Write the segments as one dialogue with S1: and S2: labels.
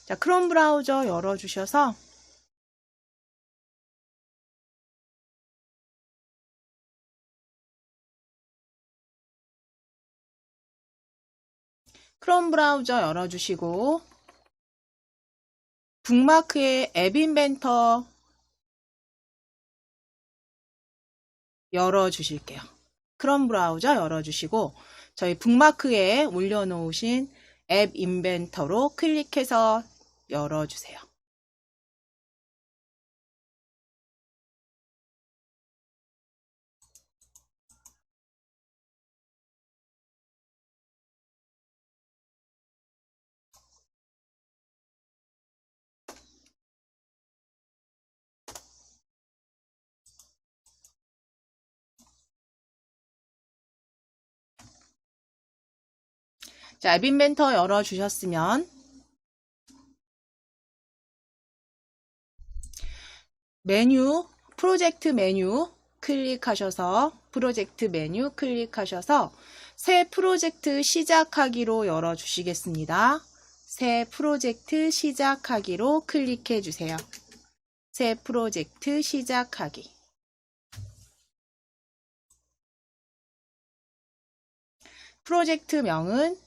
S1: 자, 크롬 브라우저 열어주셔서 크롬 브라우저 열어주시고 북마크의 앱 인벤터 열어주실게요. 크롬 브라우저 열어주시고 저희 북마크에 올려놓으신 앱 인벤터로 클릭해서 열어주세요. 자, 앱 인벤터 열어주셨으면 메뉴, 프로젝트 메뉴 클릭하셔서 새 프로젝트 시작하기로 열어주시겠습니다. 새 프로젝트 시작하기로 클릭해 주세요. 새 프로젝트 시작하기. 프로젝트명은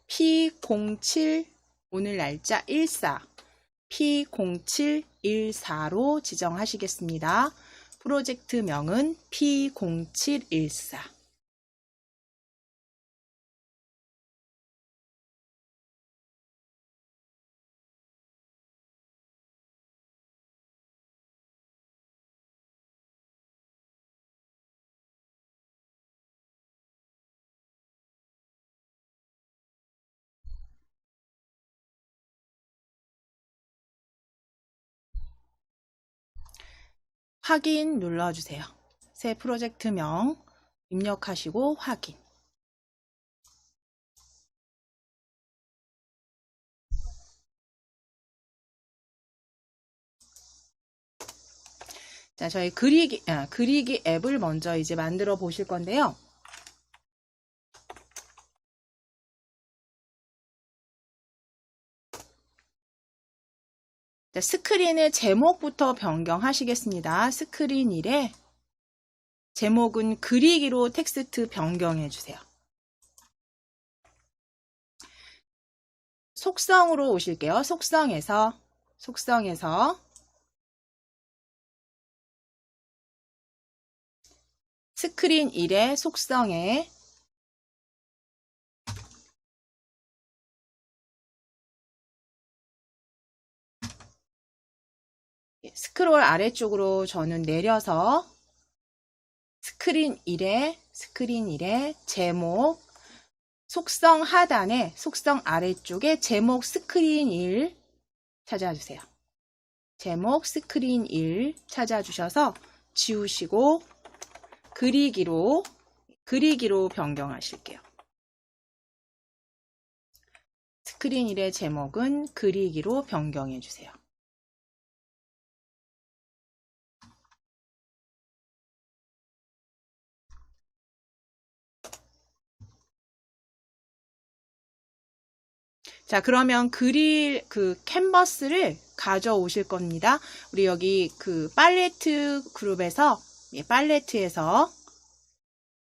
S1: P07 오늘 날짜 14 P0714로 지정하시겠습니다. 프로젝트명은 P0714. 확인 눌러주세요. 새 프로젝트명 입력하시고 확인. 자, 저희 그리기 앱을 먼저 이제 만들어 보실 건데요. 자, 스크린의 제목부터 변경하시겠습니다. 스크린 1에 제목은 그리기로 텍스트 변경해 주세요. 속성으로 오실게요. 속성에서 스크린 1의 속성에 스크롤 아래쪽으로 저는 내려서 스크린 1의 제목 속성 하단에 속성 아래쪽에 제목 스크린 1 찾아주세요. 제목 스크린 1 찾아주셔서 지우시고 그리기로 변경하실게요. 스크린 1의 제목은 그리기로 변경해 주세요. 자, 그러면 그릴 캔버스를 가져오실 겁니다. 우리 여기 팔레트 그룹에서 팔레트에서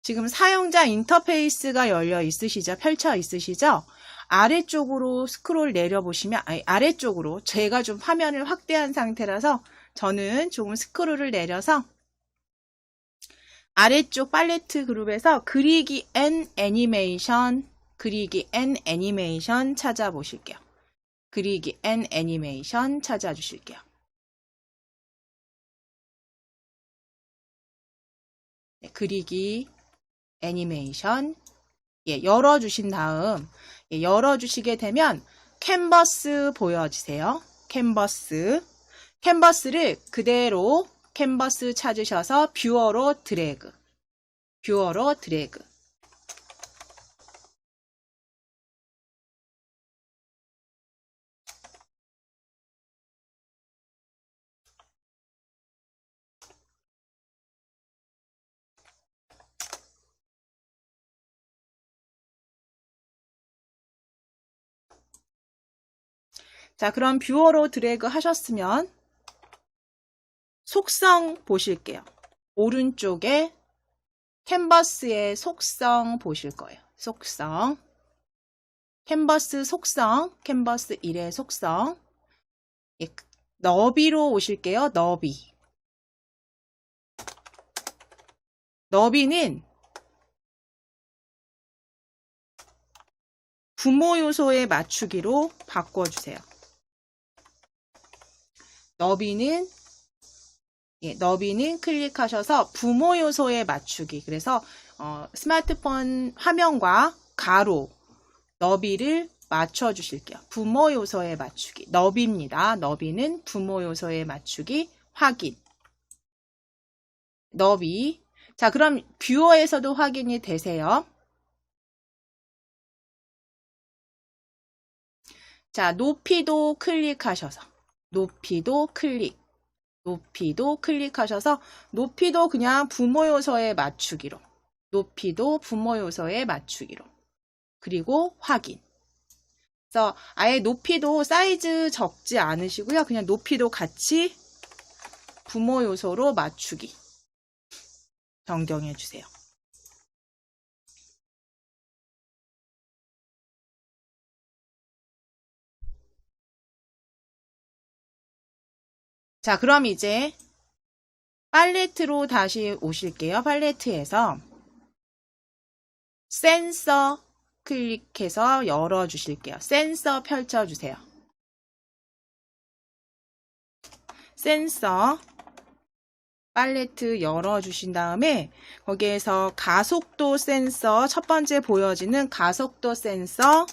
S1: 지금 사용자 인터페이스가 열려 있으시죠? 펼쳐 있으시죠? 아래쪽으로 스크롤 내려보시면 아래쪽으로 제가 좀 화면을 확대한 상태라서 저는 조금 스크롤을 내려서 아래쪽 팔레트 그룹에서 그리기 앤 애니메이션 찾아보실게요. 그리기 앤 애니메이션 찾아주실게요. 네, 그리기 애니메이션 열어주신 다음 열어주시게 되면 캔버스 보여주세요. 캔버스를 그대로 캔버스 찾으셔서 뷰어로 드래그 자, 그럼 뷰어로 드래그 하셨으면 속성 보실게요. 오른쪽에 캔버스의 속성 보실 거예요. 속성. 캔버스 속성, 캔버스 1의 속성. 예, 너비로 오실게요. 너비. 너비는 부모 요소에 맞추기로 바꿔주세요. 너비는 클릭하셔서 부모 요소에 맞추기. 그래서 스마트폰 화면과 가로 너비를 맞춰 주실게요. 부모 요소에 맞추기. 너비입니다. 너비는 부모 요소에 맞추기 확인. 너비. 자, 그럼 뷰어에서도 확인이 되세요. 자, 높이도 클릭하셔서 높이도 클릭하셔서 높이도 그냥 부모 요소에 맞추기로. 높이도 부모 요소에 맞추기로. 그리고 확인. 그래서 아예 높이도 사이즈 적지 않으시고요. 그냥 높이도 같이 부모 요소로 맞추기. 변경해 주세요. 자, 그럼 이제 팔레트로 다시 오실게요. 팔레트에서 센서 클릭해서 열어주실게요. 센서 펼쳐주세요. 센서 팔레트 열어주신 다음에 거기에서 가속도 센서 첫 번째 보여지는 가속도 센서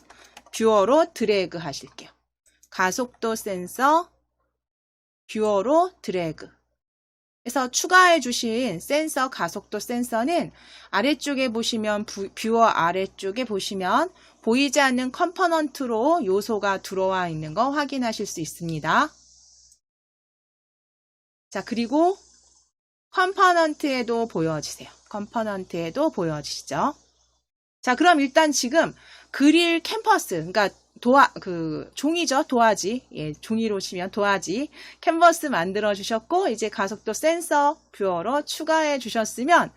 S1: 뷰어로 드래그 하실게요. 가속도 센서 뷰어로 드래그. 그래서 추가해 주신 센서 가속도 센서는 아래쪽에 보시면 뷰어 아래쪽에 보시면 보이지 않는 컴포넌트로 요소가 들어와 있는 거 확인하실 수 있습니다. 자, 그리고 컴포넌트에도 보여지세요. 컴포넌트에도 보여지시죠? 자, 그럼 일단 지금 그릴 캔버스, 그러니까 종이죠. 도화지. 예, 종이로 치면 도화지. 캔버스 만들어 주셨고, 이제 가속도 센서 뷰어로 추가해 주셨으면,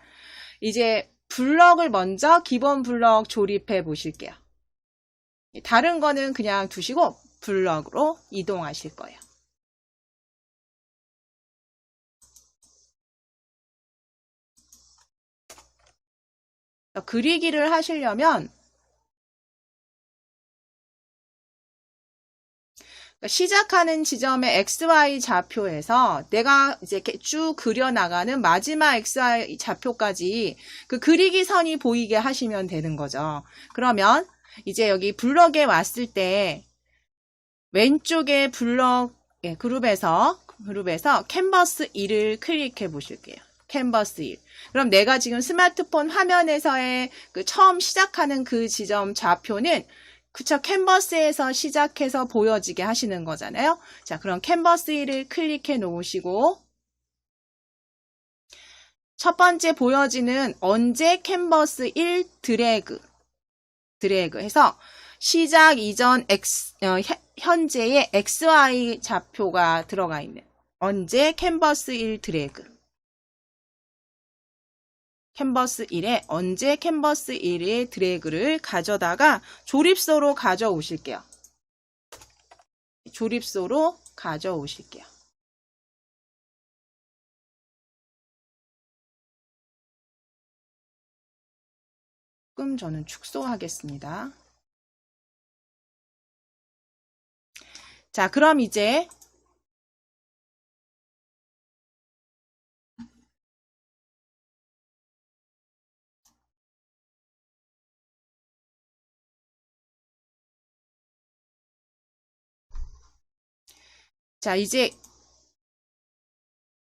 S1: 이제 블럭을 먼저 기본 블럭 조립해 보실게요. 다른 거는 그냥 두시고, 블럭으로 이동하실 거예요. 그리기를 하시려면, 시작하는 지점의 XY 좌표에서 내가 이제 이렇게 쭉 그려나가는 마지막 XY 좌표까지 그 그리기 선이 보이게 하시면 되는 거죠. 그러면 이제 여기 블럭에 왔을 때 왼쪽에 블럭 그룹에서 캔버스 1을 클릭해 보실게요. 캔버스 1. 그럼 내가 지금 스마트폰 화면에서의 그 처음 시작하는 그 지점 좌표는 그쵸, 캔버스에서 시작해서 보여지게 하시는 거잖아요. 자, 그럼 캔버스 1을 클릭해 놓으시고 첫 번째 보여지는 언제 캔버스 1 드래그 해서 시작 이전 현재의 XY 좌표가 들어가 있는 언제 캔버스 1 드래그 캔버스 1에 언제 캔버스 1의 드래그를 가져다가 조립소로 가져오실게요. 조립소로 가져오실게요. 조금 저는 축소하겠습니다. 자, 그럼 이제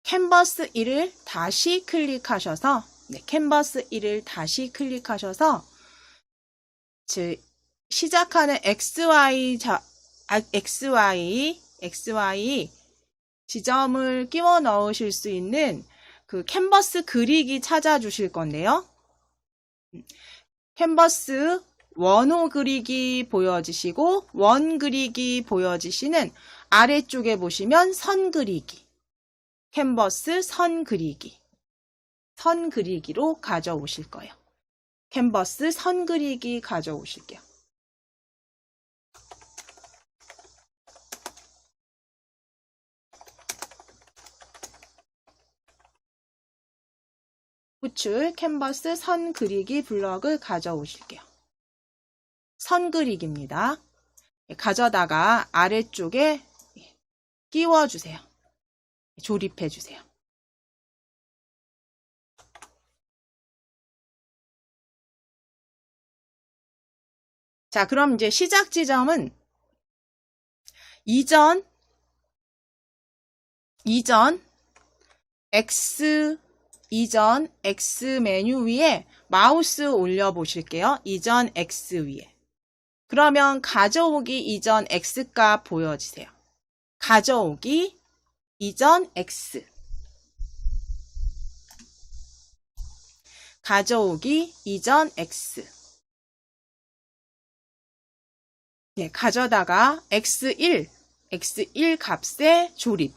S1: 캔버스 1을 다시 클릭하셔서 캔버스 1을 다시 클릭하셔서 시작하는 XY 지점을 끼워 넣으실 수 있는 그 캔버스 그리기 찾아주실 건데요. 캔버스 원호 그리기 보여지시고 원 그리기 보여지시는 아래쪽에 보시면 선 그리기, 캔버스 선 그리기, 선 그리기로 가져오실 거예요. 캔버스 선 그리기 가져오실게요. 구출 캔버스 선 그리기 블럭을 가져오실게요. 선 그리기입니다. 가져다가 아래쪽에 끼워주세요. 조립해주세요. 자, 그럼 이제 시작 지점은 이전 X 메뉴 위에 마우스 올려 보실게요. 이전 X 위에. 그러면 가져오기 이전 X 값 보여지세요. 가져오기 이전 X. 가져오기 이전 X. 네, 가져다가 X1 값에 조립.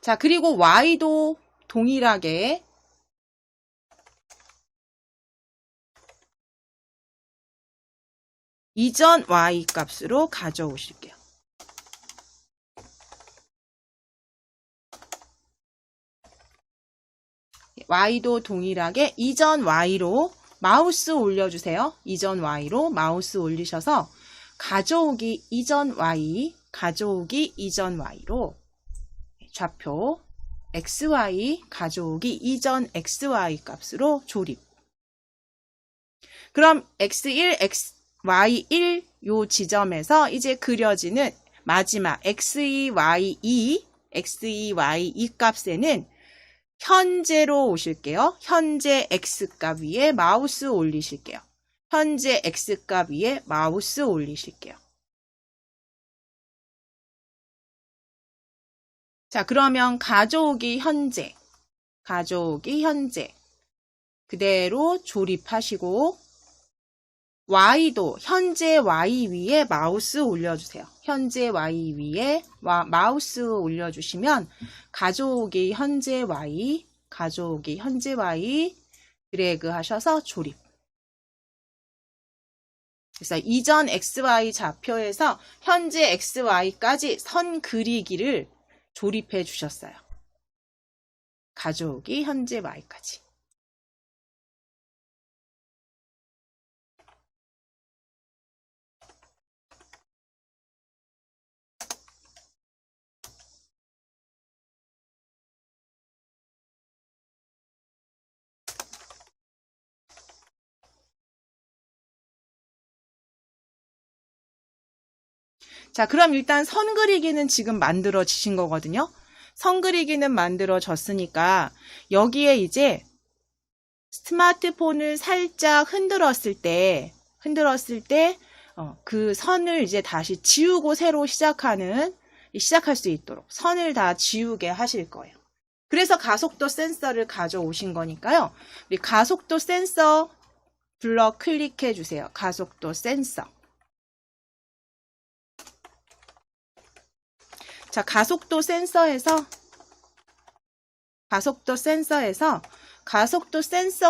S1: 자, 그리고 Y도 동일하게 이전 Y 값으로 가져오실게요. Y도 동일하게 이전 Y로 마우스 올려주세요. 이전 Y로 마우스 올리셔서 가져오기 이전 Y, 가져오기 이전 Y로 좌표 XY 가져오기 이전 XY 값으로 조립. 그럼 X1, Y1 요 지점에서 이제 그려지는 마지막 X2, Y2, X2, Y2 값에는 현재로 오실게요. 현재 X값 위에 마우스 올리실게요. 현재 X값 위에 마우스 올리실게요. 자, 그러면 가져오기 현재 그대로 조립하시고 Y도 현재 Y 위에 마우스 올려주세요. 현재 Y 위에 마우스 올려주시면 가져오기 현재 Y 드래그 하셔서 조립. 그래서 이전 XY 좌표에서 현재 XY까지 선 그리기를 조립해 주셨어요. 가져오기 현재 Y까지. 자, 그럼 일단 선 그리기는 지금 만들어지신 거거든요. 선 그리기는 만들어졌으니까 여기에 이제 스마트폰을 살짝 흔들었을 때 그 선을 이제 다시 지우고 새로 시작할 수 있도록 선을 다 지우게 하실 거예요. 그래서 가속도 센서를 가져오신 거니까요. 우리 가속도 센서 블럭 클릭해 주세요. 가속도 센서. 자, 가속도 센서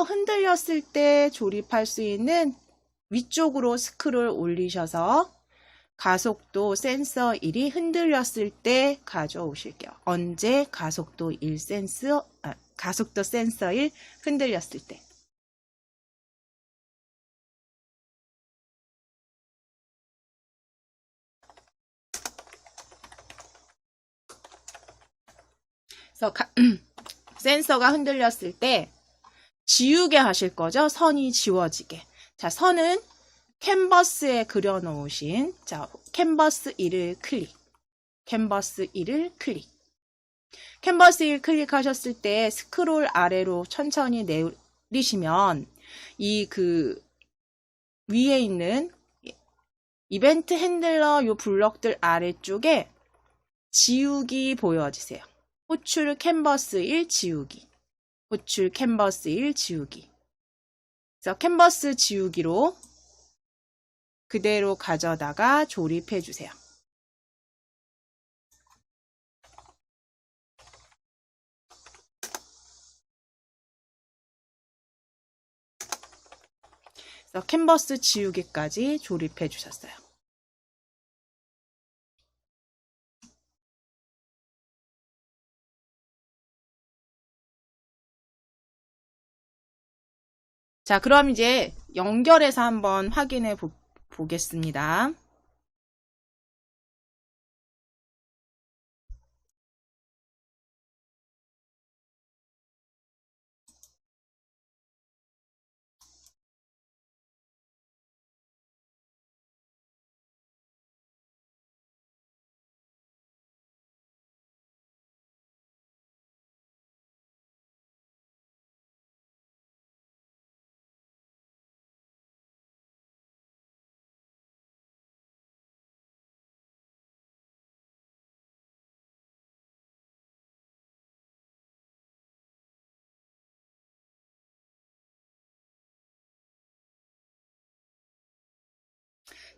S1: 흔들렸을 때 조립할 수 있는 위쪽으로 스크롤 올리셔서 가속도 센서 1이 흔들렸을 때 가져오실게요. 언제 가속도 센서 1 흔들렸을 때. 그래서 센서가 흔들렸을 때 지우게 하실 거죠. 선이 지워지게. 자, 선은 캔버스에 그려놓으신 캔버스 1을 클릭. 캔버스 1을 클릭. 캔버스 1 클릭하셨을 때 스크롤 아래로 천천히 내리시면 이 위에 있는 이벤트 핸들러 요 블럭들 아래쪽에 지우기 보여주세요. 호출 캔버스 1 지우기. 호출 캔버스 1 지우기. 그래서 캔버스 지우기로 그대로 가져다가 조립해 주세요. 그래서 캔버스 지우기까지 조립해 주셨어요. 자, 그럼 이제 연결해서 한번 확인해 보겠습니다.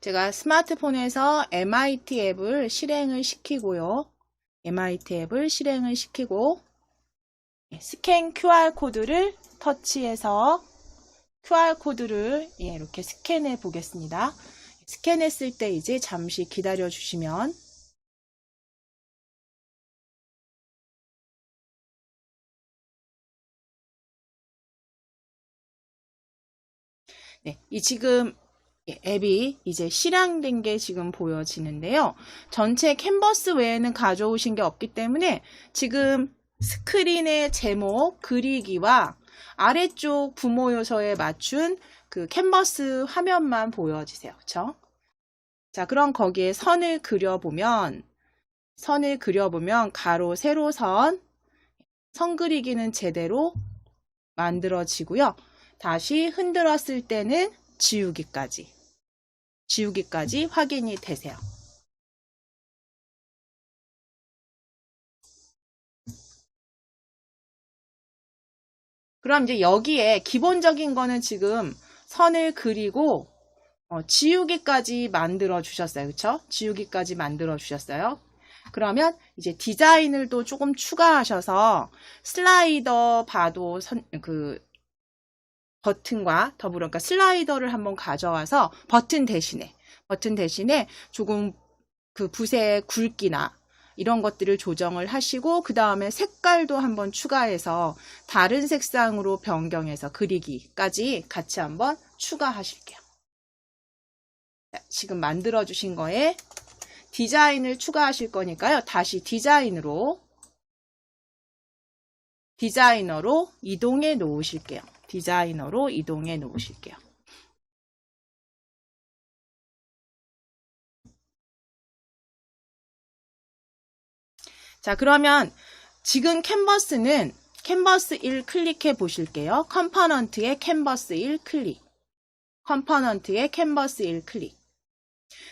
S1: 제가 스마트폰에서 MIT 앱을 실행을 시키고요. MIT 앱을 실행을 시키고 스캔 QR코드를 터치해서 QR코드를 이렇게 스캔해 보겠습니다. 스캔했을 때 이제 잠시 기다려 주시면 이 지금 앱이 이제 실행된 게 지금 보여지는데요. 전체 캔버스 외에는 가져오신 게 없기 때문에 지금 스크린의 제목 그리기와 아래쪽 부모 요소에 맞춘 그 캔버스 화면만 보여지세요. 그렇죠? 자, 그럼 거기에 선을 그려보면 가로, 세로선, 선 그리기는 제대로 만들어지고요. 다시 흔들었을 때는 지우기까지 확인이 되세요. 그럼 이제 여기에 기본적인 거는 지금 선을 그리고 지우기까지 만들어 주셨어요. 그쵸? 지우기까지 만들어 주셨어요. 그러면 이제 디자인을 또 조금 추가하셔서 슬라이더 바도 버튼과 더불어 그러니까 슬라이더를 한번 가져와서 버튼 대신에 조금 그 붓의 굵기나 이런 것들을 조정을 하시고 그 다음에 색깔도 한번 추가해서 다른 색상으로 변경해서 그리기까지 같이 한번 추가하실게요. 지금 만들어 주신 거에 디자인을 추가하실 거니까요. 다시 디자이너로 이동해 놓으실게요. 디자이너로 이동해 놓으실게요. 자, 그러면 지금 캔버스는 캔버스 1 클릭해 보실게요. 컴포넌트에 캔버스 1 클릭.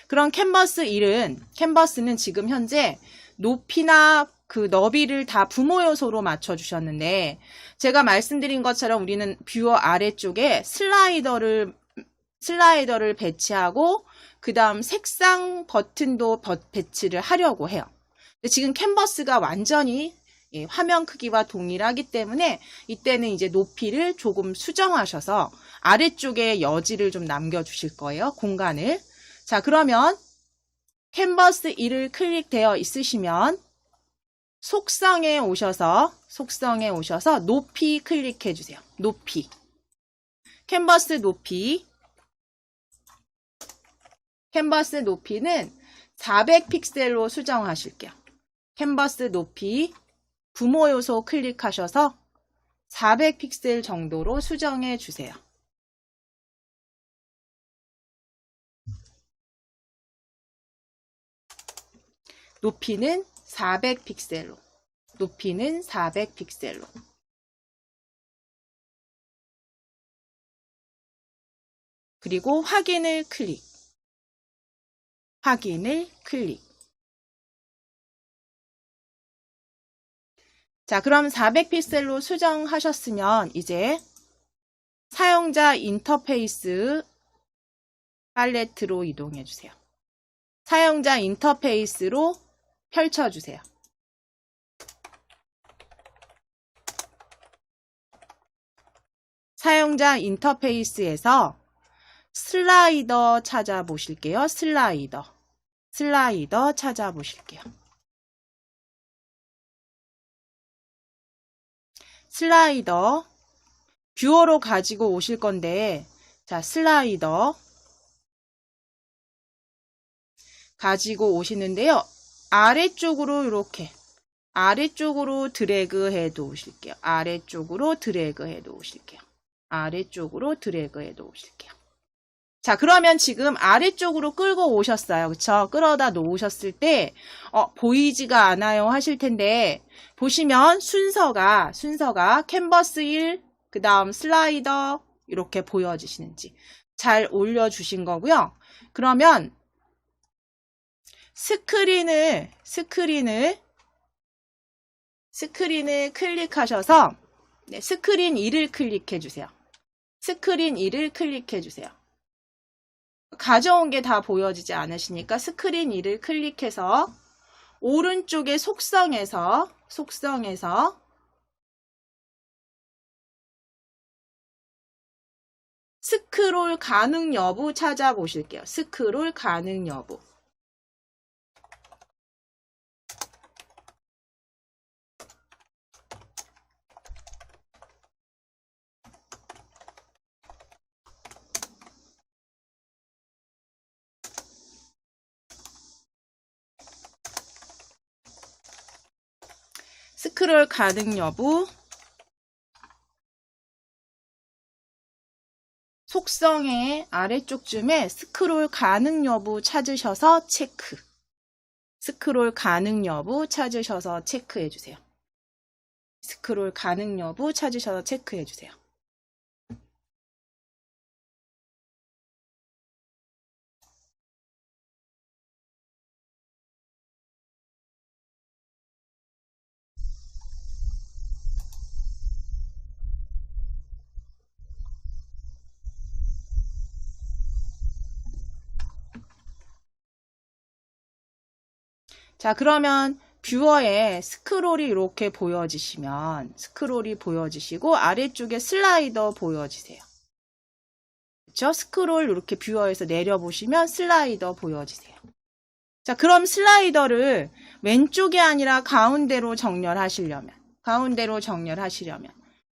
S1: 그럼 캔버스는 지금 현재 높이나 그 너비를 다 부모 요소로 맞춰 주셨는데 제가 말씀드린 것처럼 우리는 뷰어 아래쪽에 슬라이더를 배치하고 그 다음 색상 버튼도 배치를 하려고 해요. 근데 지금 캔버스가 완전히 화면 크기와 동일하기 때문에 이때는 이제 높이를 조금 수정하셔서 아래쪽에 여지를 좀 남겨주실 거예요. 공간을. 자, 그러면 캔버스 1을 클릭되어 있으시면 속성에 오셔서 높이 클릭해 주세요. 높이. 캔버스 높이는 400픽셀로 수정하실게요. 캔버스 높이 부모 요소 클릭하셔서 400픽셀 정도로 수정해 주세요. 높이는 400픽셀로. 그리고 확인을 클릭. 확인을 클릭. 자, 그럼 400픽셀로 수정하셨으면 이제 사용자 인터페이스 팔레트로 이동해 주세요. 사용자 인터페이스로 펼쳐주세요. 사용자 인터페이스에서 슬라이더 찾아보실게요. 슬라이더 찾아보실게요. 슬라이더 뷰어로 가지고 오실 건데, 자, 슬라이더 가지고 오시는데요. 아래쪽으로 이렇게 아래쪽으로 드래그 해 놓으실게요. 아래쪽으로 드래그 해 놓으실게요. 아래쪽으로 드래그 해 놓으실게요. 자, 그러면 지금 아래쪽으로 끌고 오셨어요. 그쵸? 끌어다 놓으셨을 때 보이지가 않아요 하실 텐데, 보시면 순서가 캔버스 1, 그 다음 슬라이더 이렇게 보여지시는지 잘 올려주신 거고요. 그러면 스크린을 클릭하셔서 스크린 2를 클릭해 주세요. 스크린 2를 클릭해 주세요. 가져온 게 다 보여지지 않으시니까 스크린 2를 클릭해서 오른쪽에 속성에서 스크롤 가능 여부 찾아보실게요. 스크롤 가능 여부. 스크롤 가능 여부, 속성의 아래쪽쯤에 스크롤 가능 여부 찾으셔서 체크. 스크롤 가능 여부 찾으셔서 체크해 주세요. 스크롤 가능 여부 찾으셔서 체크해 주세요. 자, 그러면 뷰어에 스크롤이 이렇게 보여지시면 스크롤이 보여지시고 아래쪽에 슬라이더 보여지세요. 그렇죠? 스크롤 이렇게 뷰어에서 내려보시면 슬라이더 보여지세요. 자, 그럼 슬라이더를 왼쪽이 아니라 가운데로 정렬하시려면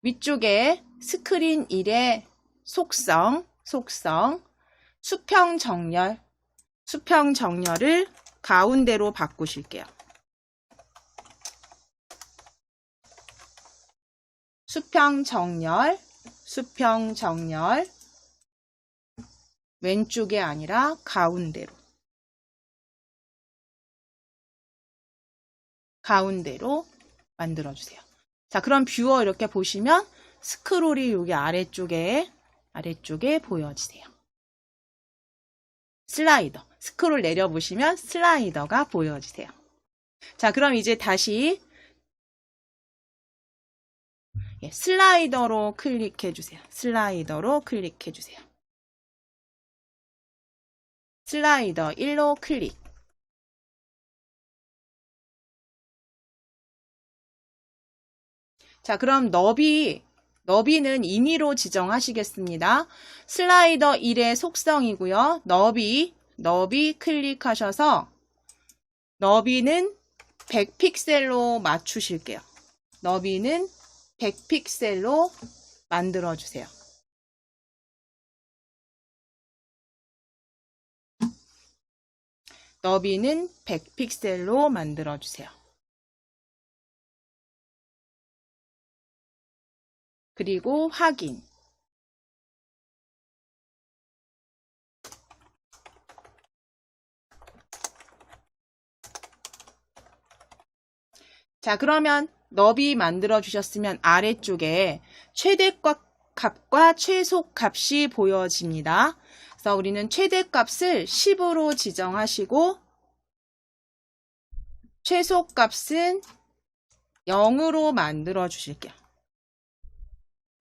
S1: 위쪽에 스크린 1의 속성 수평 정렬을 가운데로 바꾸실게요. 수평 정렬 왼쪽이 아니라 가운데로 만들어주세요. 자, 그럼 뷰어 이렇게 보시면 스크롤이 여기 아래쪽에 보여지세요. 슬라이더, 스크롤 내려보시면 슬라이더가 보여지세요. 자, 그럼 이제 다시 슬라이더로 클릭해주세요. 슬라이더 1로 클릭. 자, 그럼 너비는 임의로 지정하시겠습니다. 슬라이더 1의 속성이고요. 너비 클릭하셔서 너비는 100픽셀로 맞추실게요. 너비는 100픽셀로 만들어주세요. 너비는 100픽셀로 만들어주세요. 그리고 확인. 자, 그러면 너비 만들어 주셨으면 아래쪽에 최대값 최대값과 최소값이 보여집니다. 그래서 우리는 최대값을 10으로 지정하시고 최소값은 0으로 만들어 주실게요.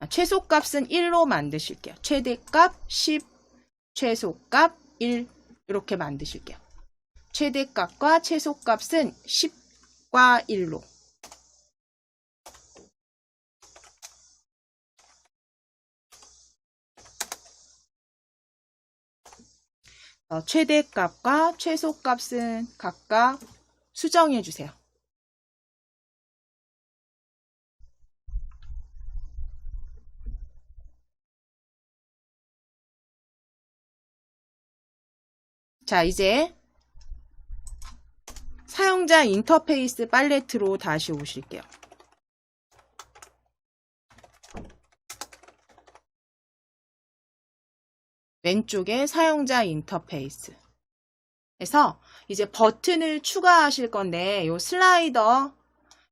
S1: 최소값은 1로 만드실게요. 최대값 10, 최소값 1 이렇게 만드실게요. 최대값과 최소값은 10과 1로. 최대값과 최소값은 각각 수정해 주세요. 자, 이제 사용자 인터페이스 팔레트로 다시 오실게요. 왼쪽에 사용자 인터페이스. 그래서 이제 버튼을 추가하실 건데 요 슬라이더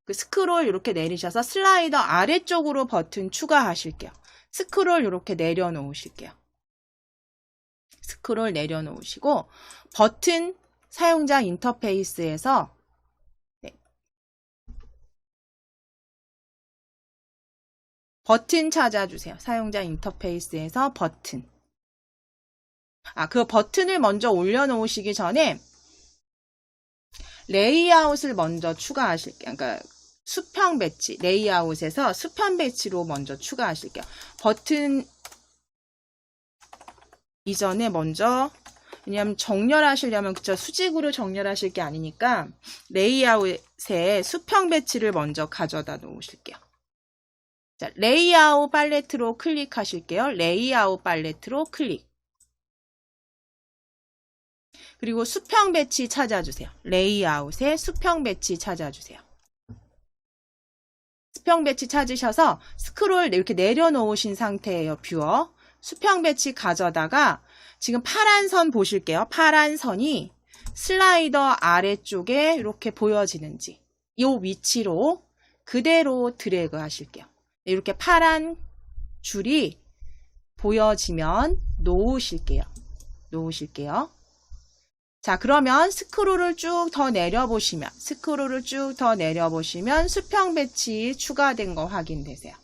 S1: 그 스크롤 이렇게 내리셔서 슬라이더 아래쪽으로 버튼 추가하실게요. 스크롤 이렇게 내려놓으실게요. 스크롤 내려놓으시고 버튼 사용자 인터페이스에서 버튼 찾아주세요. 사용자 인터페이스에서 버튼. 그 버튼을 먼저 올려놓으시기 전에 레이아웃을 먼저 추가하실게요. 그러니까 수평 배치, 레이아웃에서 수평 배치로 먼저 추가하실게요. 버튼 이전에 먼저, 왜냐하면 정렬하시려면 그쵸, 수직으로 정렬하실 게 아니니까 레이아웃에 수평 배치를 먼저 가져다 놓으실게요. 자, 레이아웃 팔레트로 클릭하실게요. 레이아웃 팔레트로 클릭. 그리고 수평 배치 찾아주세요. 레이아웃에 수평 배치 찾아주세요. 수평 배치 찾으셔서 스크롤 이렇게 내려놓으신 상태예요. 뷰어. 수평 배치 가져다가 지금 파란 선 보실게요. 파란 선이 슬라이더 아래쪽에 이렇게 보여지는지 이 위치로 그대로 드래그 하실게요. 이렇게 파란 줄이 보여지면 놓으실게요. 자, 그러면 스크롤을 쭉 더 내려보시면 수평 배치 추가된 거 확인되세요.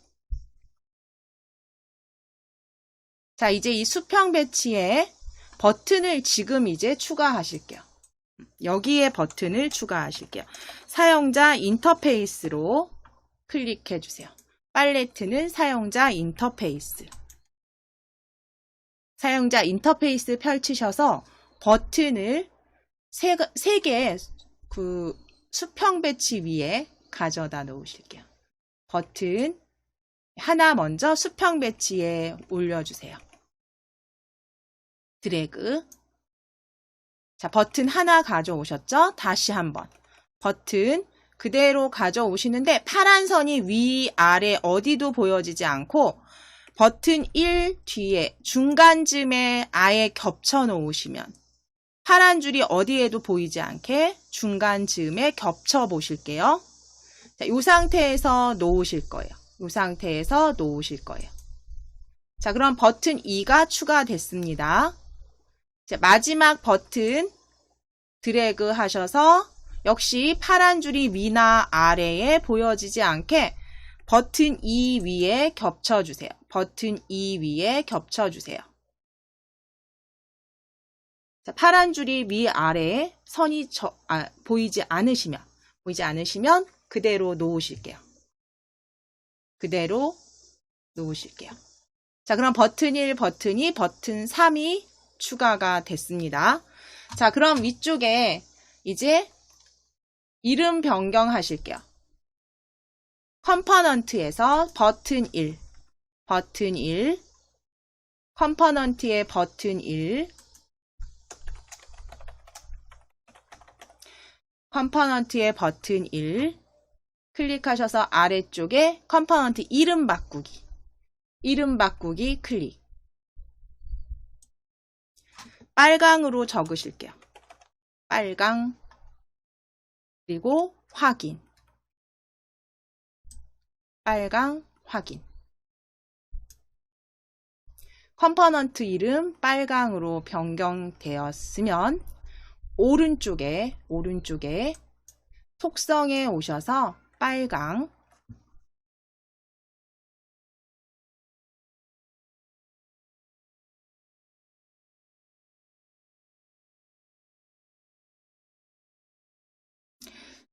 S1: 자, 이제 이 수평 배치에 버튼을 지금 이제 추가하실게요. 여기에 버튼을 추가하실게요. 사용자 인터페이스로 클릭해 주세요. 팔레트는 사용자 인터페이스. 사용자 인터페이스 펼치셔서 버튼을 3개 그 수평 배치 위에 가져다 놓으실게요. 버튼 하나 먼저 수평 배치에 올려주세요. 드래그. 자, 버튼 하나 가져오셨죠? 다시 한번. 버튼 그대로 가져오시는데 파란 선이 위, 아래 어디도 보여지지 않고 버튼 1 뒤에 중간쯤에 아예 겹쳐 놓으시면 파란 줄이 어디에도 보이지 않게 중간쯤에 겹쳐 보실게요. 자, 이 상태에서 놓으실 거예요. 자, 그럼 버튼 2가 추가됐습니다. 자, 마지막 버튼 드래그 하셔서 역시 파란 줄이 위나 아래에 보여지지 않게 버튼 2 위에 겹쳐주세요. 자, 파란 줄이 위아래에 선이 보이지 않으시면 그대로 놓으실게요. 자, 그럼 버튼 1, 버튼 2, 버튼 3이 추가가 됐습니다. 자, 그럼 위쪽에 이제 이름 변경하실게요. 컴포넌트에서 버튼 1, 컴포넌트의 버튼 1, 컴포넌트의 버튼 1 클릭하셔서 아래쪽에 컴포넌트 이름 바꾸기 클릭. 빨강으로 적으실게요. 빨강. 그리고 확인. 빨강, 확인. 컴포넌트 이름 빨강으로 변경되었으면 오른쪽에 속성에 오셔서 빨강,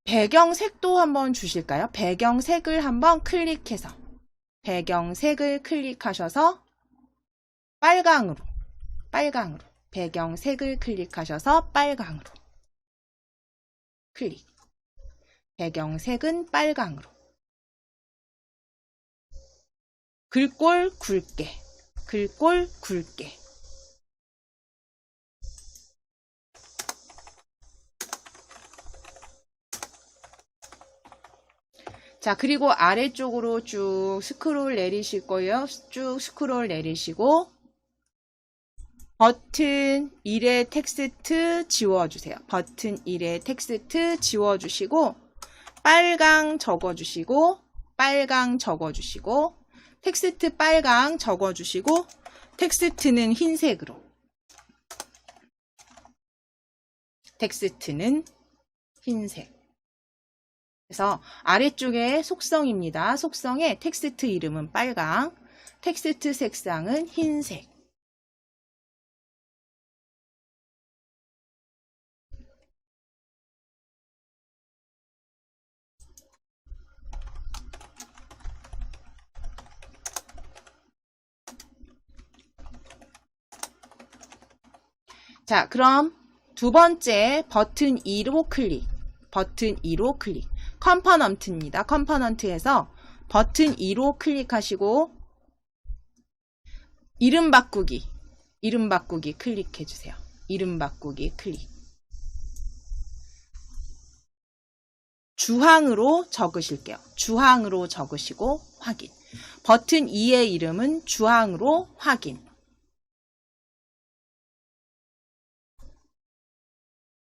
S1: 배경색도 한번 주실까요? 배경색을 한번 클릭해서 배경색을 클릭하셔서 빨강으로 배경색을 클릭하셔서 빨강으로 클릭. 배경색은 빨강으로. 글꼴 굵게. 자, 그리고 아래쪽으로 쭉 스크롤 내리실 거예요. 쭉 스크롤 내리시고 버튼 1의 텍스트 지워주세요. 버튼 1의 텍스트 지워주시고 빨강 적어주시고 텍스트 빨강 적어주시고 텍스트는 흰색으로 그래서 아래쪽에 속성입니다. 속성에 텍스트 이름은 빨강, 텍스트 색상은 흰색. 자, 그럼 두 번째 버튼 2로 클릭. 컴포넌트입니다. 컴포넌트에서 버튼 2로 클릭하시고 이름 바꾸기 클릭해 주세요. 이름 바꾸기 클릭. 주황으로 적으실게요. 주황으로 적으시고 확인. 버튼 2의 이름은 주황으로 확인.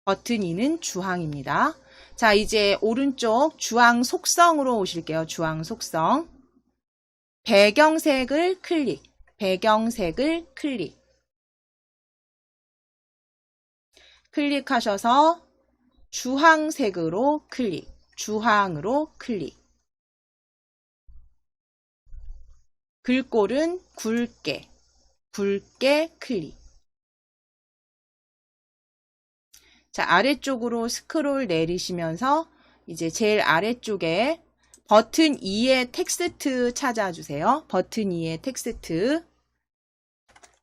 S1: 버튼 2는 주황입니다. 자, 이제 오른쪽 주황 속성으로 오실게요. 주황 속성. 배경색을 클릭. 클릭하셔서 주황색으로 클릭. 글꼴은 굵게 클릭. 자, 아래쪽으로 스크롤 내리시면서 이제 제일 아래쪽에 버튼 2의 텍스트 찾아주세요. 버튼 2의 텍스트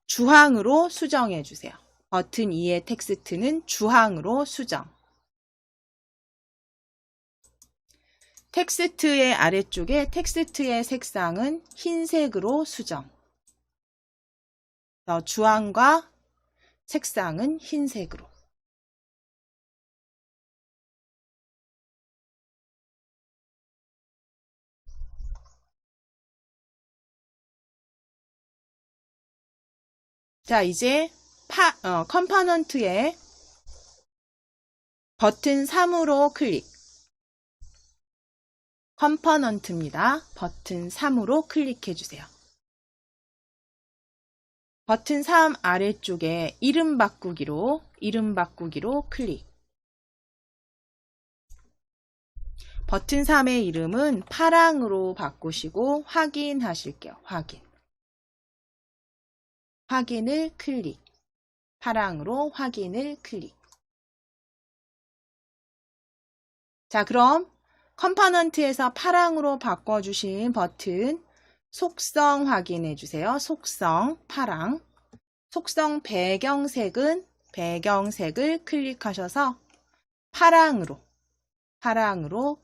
S1: 주황으로 수정해 주세요. 버튼 2의 텍스트는 주황으로 수정. 텍스트의 아래쪽에 텍스트의 색상은 흰색으로 수정. 주황과 색상은 흰색으로. 자, 이제 컴포넌트에 버튼 3으로 클릭. 컴포넌트입니다. 버튼 3으로 클릭해 주세요. 버튼 3 아래쪽에 이름 바꾸기로 클릭. 버튼 3의 이름은 파랑으로 바꾸시고 확인하실게요. 확인을 클릭. 파랑으로 확인을 클릭. 자, 그럼 컴포넌트에서 파랑으로 바꿔주신 버튼 속성 확인해 주세요. 속성 파랑. 속성 배경색을 클릭하셔서 파랑으로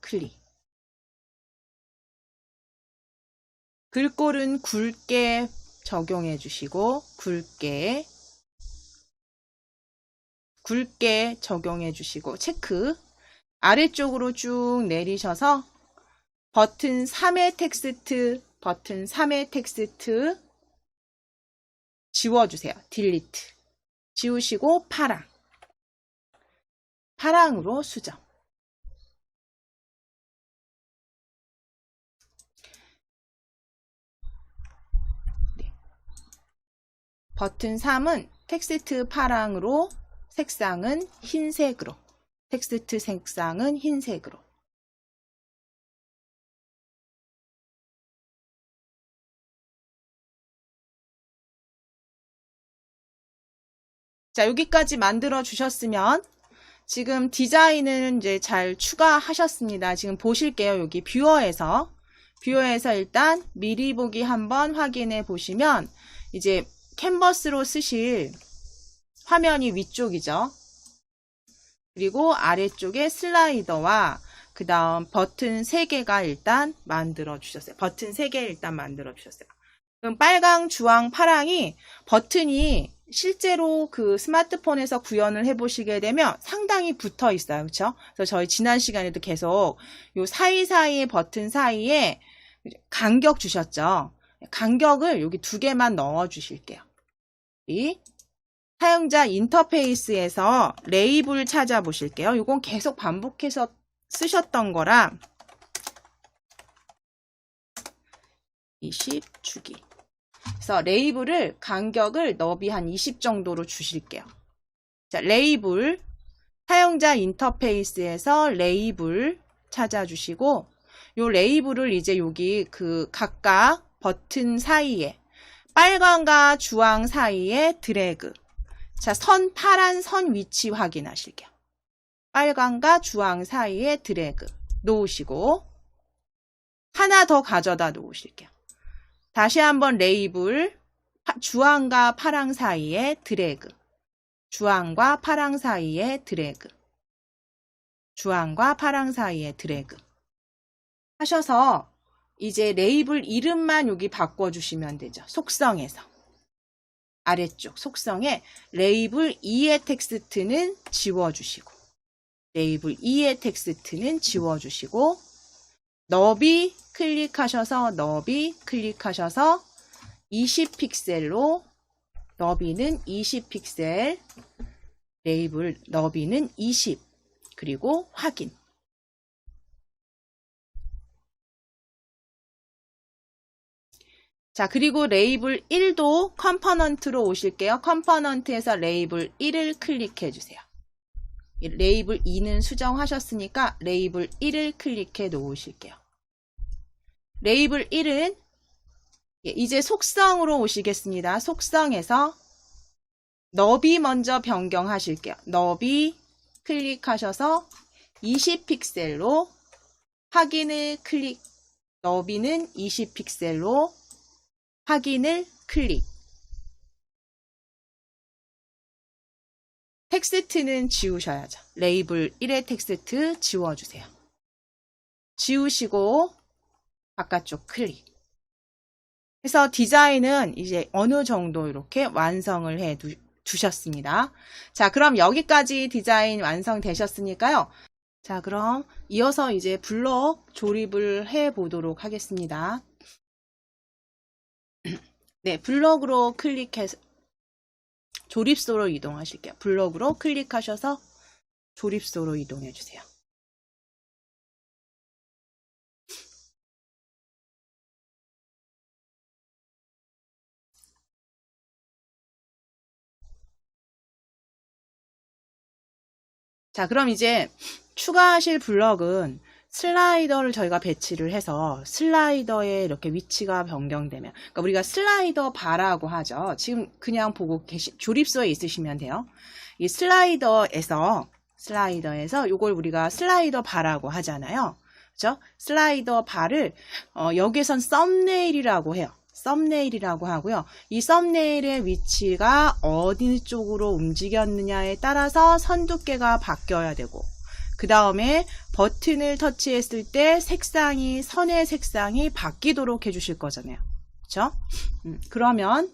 S1: 클릭. 글꼴은 굵게 적용해 주시고 굵게 적용해 주시고 체크. 아래쪽으로 쭉 내리셔서 버튼 3의 텍스트 지워주세요. 딜리트. 지우시고 파랑으로 수정. 버튼 3은 텍스트 파랑으로 색상은 흰색으로. 텍스트 색상은 흰색으로. 자, 여기까지 만들어 주셨으면 지금 디자인은 이제 잘 추가하셨습니다. 지금 보실게요. 여기 뷰어에서 일단 미리 보기 한번 확인해 보시면 이제 캔버스로 쓰실 화면이 위쪽이죠. 그리고 아래쪽에 슬라이더와 그 다음 버튼 3개가 일단 만들어 주셨어요. 버튼 3개 일단 만들어 주셨어요. 그럼 빨강, 주황, 파랑이 버튼이 실제로 그 스마트폰에서 구현을 해보시게 되면 상당히 붙어 있어요. 그렇죠? 그래서 저희 지난 시간에도 계속 요 사이사이의 버튼 사이에 간격 주셨죠. 간격을 여기 2개만 넣어 주실게요. 이 사용자 인터페이스에서 레이블 찾아보실게요. 이건 계속 반복해서 쓰셨던 거라 20 주기. 그래서 레이블을 간격을 너비 한 20 정도로 주실게요. 자, 레이블 사용자 인터페이스에서 레이블 찾아주시고 요 레이블을 이제 여기 그 각각 버튼 사이에 빨강과 주황 사이에 드래그. 자, 파란 선 위치 확인하실게요. 빨강과 주황 사이에 드래그 놓으시고 하나 더 가져다 놓으실게요. 다시 한번 레이블 주황과 파랑 사이에 드래그. 주황과 파랑 사이에 드래그. 주황과 파랑 사이에 드래그. 하셔서 이제 레이블 이름만 여기 바꿔주시면 되죠. 속성에서. 아래쪽 속성에 레이블 2의 텍스트는 지워주시고 레이블 2의 텍스트는 지워주시고 너비 클릭하셔서 20픽셀로 너비는 20픽셀 레이블 너비는 20 그리고 확인. 자, 그리고 레이블 1도 컴포넌트로 오실게요. 컴포넌트에서 레이블 1을 클릭해 주세요. 레이블 2는 수정하셨으니까 레이블 1을 클릭해 놓으실게요. 레이블 1은 이제 속성으로 오시겠습니다. 속성에서 너비 먼저 변경하실게요. 너비 클릭하셔서 20픽셀로 확인을 클릭. 너비는 20픽셀로 확인을 클릭. 텍스트는 지우셔야죠. 레이블 1의 텍스트 지워주세요. 지우시고 바깥쪽 클릭. 그래서 디자인은 이제 어느 정도 이렇게 완성을 해 두셨습니다. 자, 그럼 여기까지 디자인 완성되셨으니까요. 자, 그럼 이어서 이제 블록 조립을 해 보도록 하겠습니다. 네, 블록으로 클릭해서 조립소로 이동하실게요. 블록으로 클릭하셔서 조립소로 이동해 주세요. 자, 그럼 이제 추가하실 블럭은 슬라이더를 저희가 배치를 해서 슬라이더에 이렇게 위치가 변경되면, 그러니까 우리가 슬라이더 바라고 하죠. 지금 그냥 보고 조립소에 있으시면 돼요. 이 슬라이더에서 이걸 우리가 슬라이더 바라고 하잖아요. 그죠? 슬라이더 바를 여기선 썸네일이라고 해요. 썸네일이라고 하고요. 이 썸네일의 위치가 어디 쪽으로 움직였느냐에 따라서 선 두께가 바뀌어야 되고, 그 다음에 버튼을 터치했을 때 선의 색상이 바뀌도록 해주실 거잖아요. 그렇죠? 그러면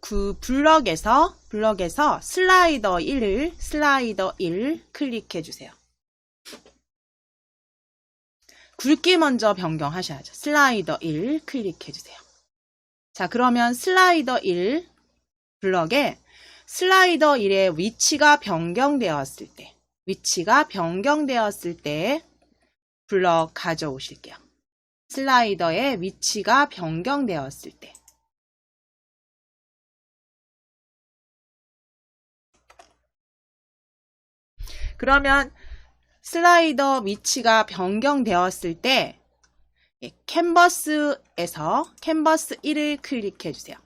S1: 그 블럭에서 슬라이더 1 클릭해 주세요. 굵기 먼저 변경하셔야죠. 슬라이더 1 클릭해 주세요. 자, 그러면 슬라이더 1 블럭에 슬라이더 1의 위치가 변경되었을 때 블럭 가져오실게요. 슬라이더의 위치가 변경되었을 때. 그러면 슬라이더 위치가 변경되었을 때 캔버스에서 캔버스 1을 클릭해 주세요.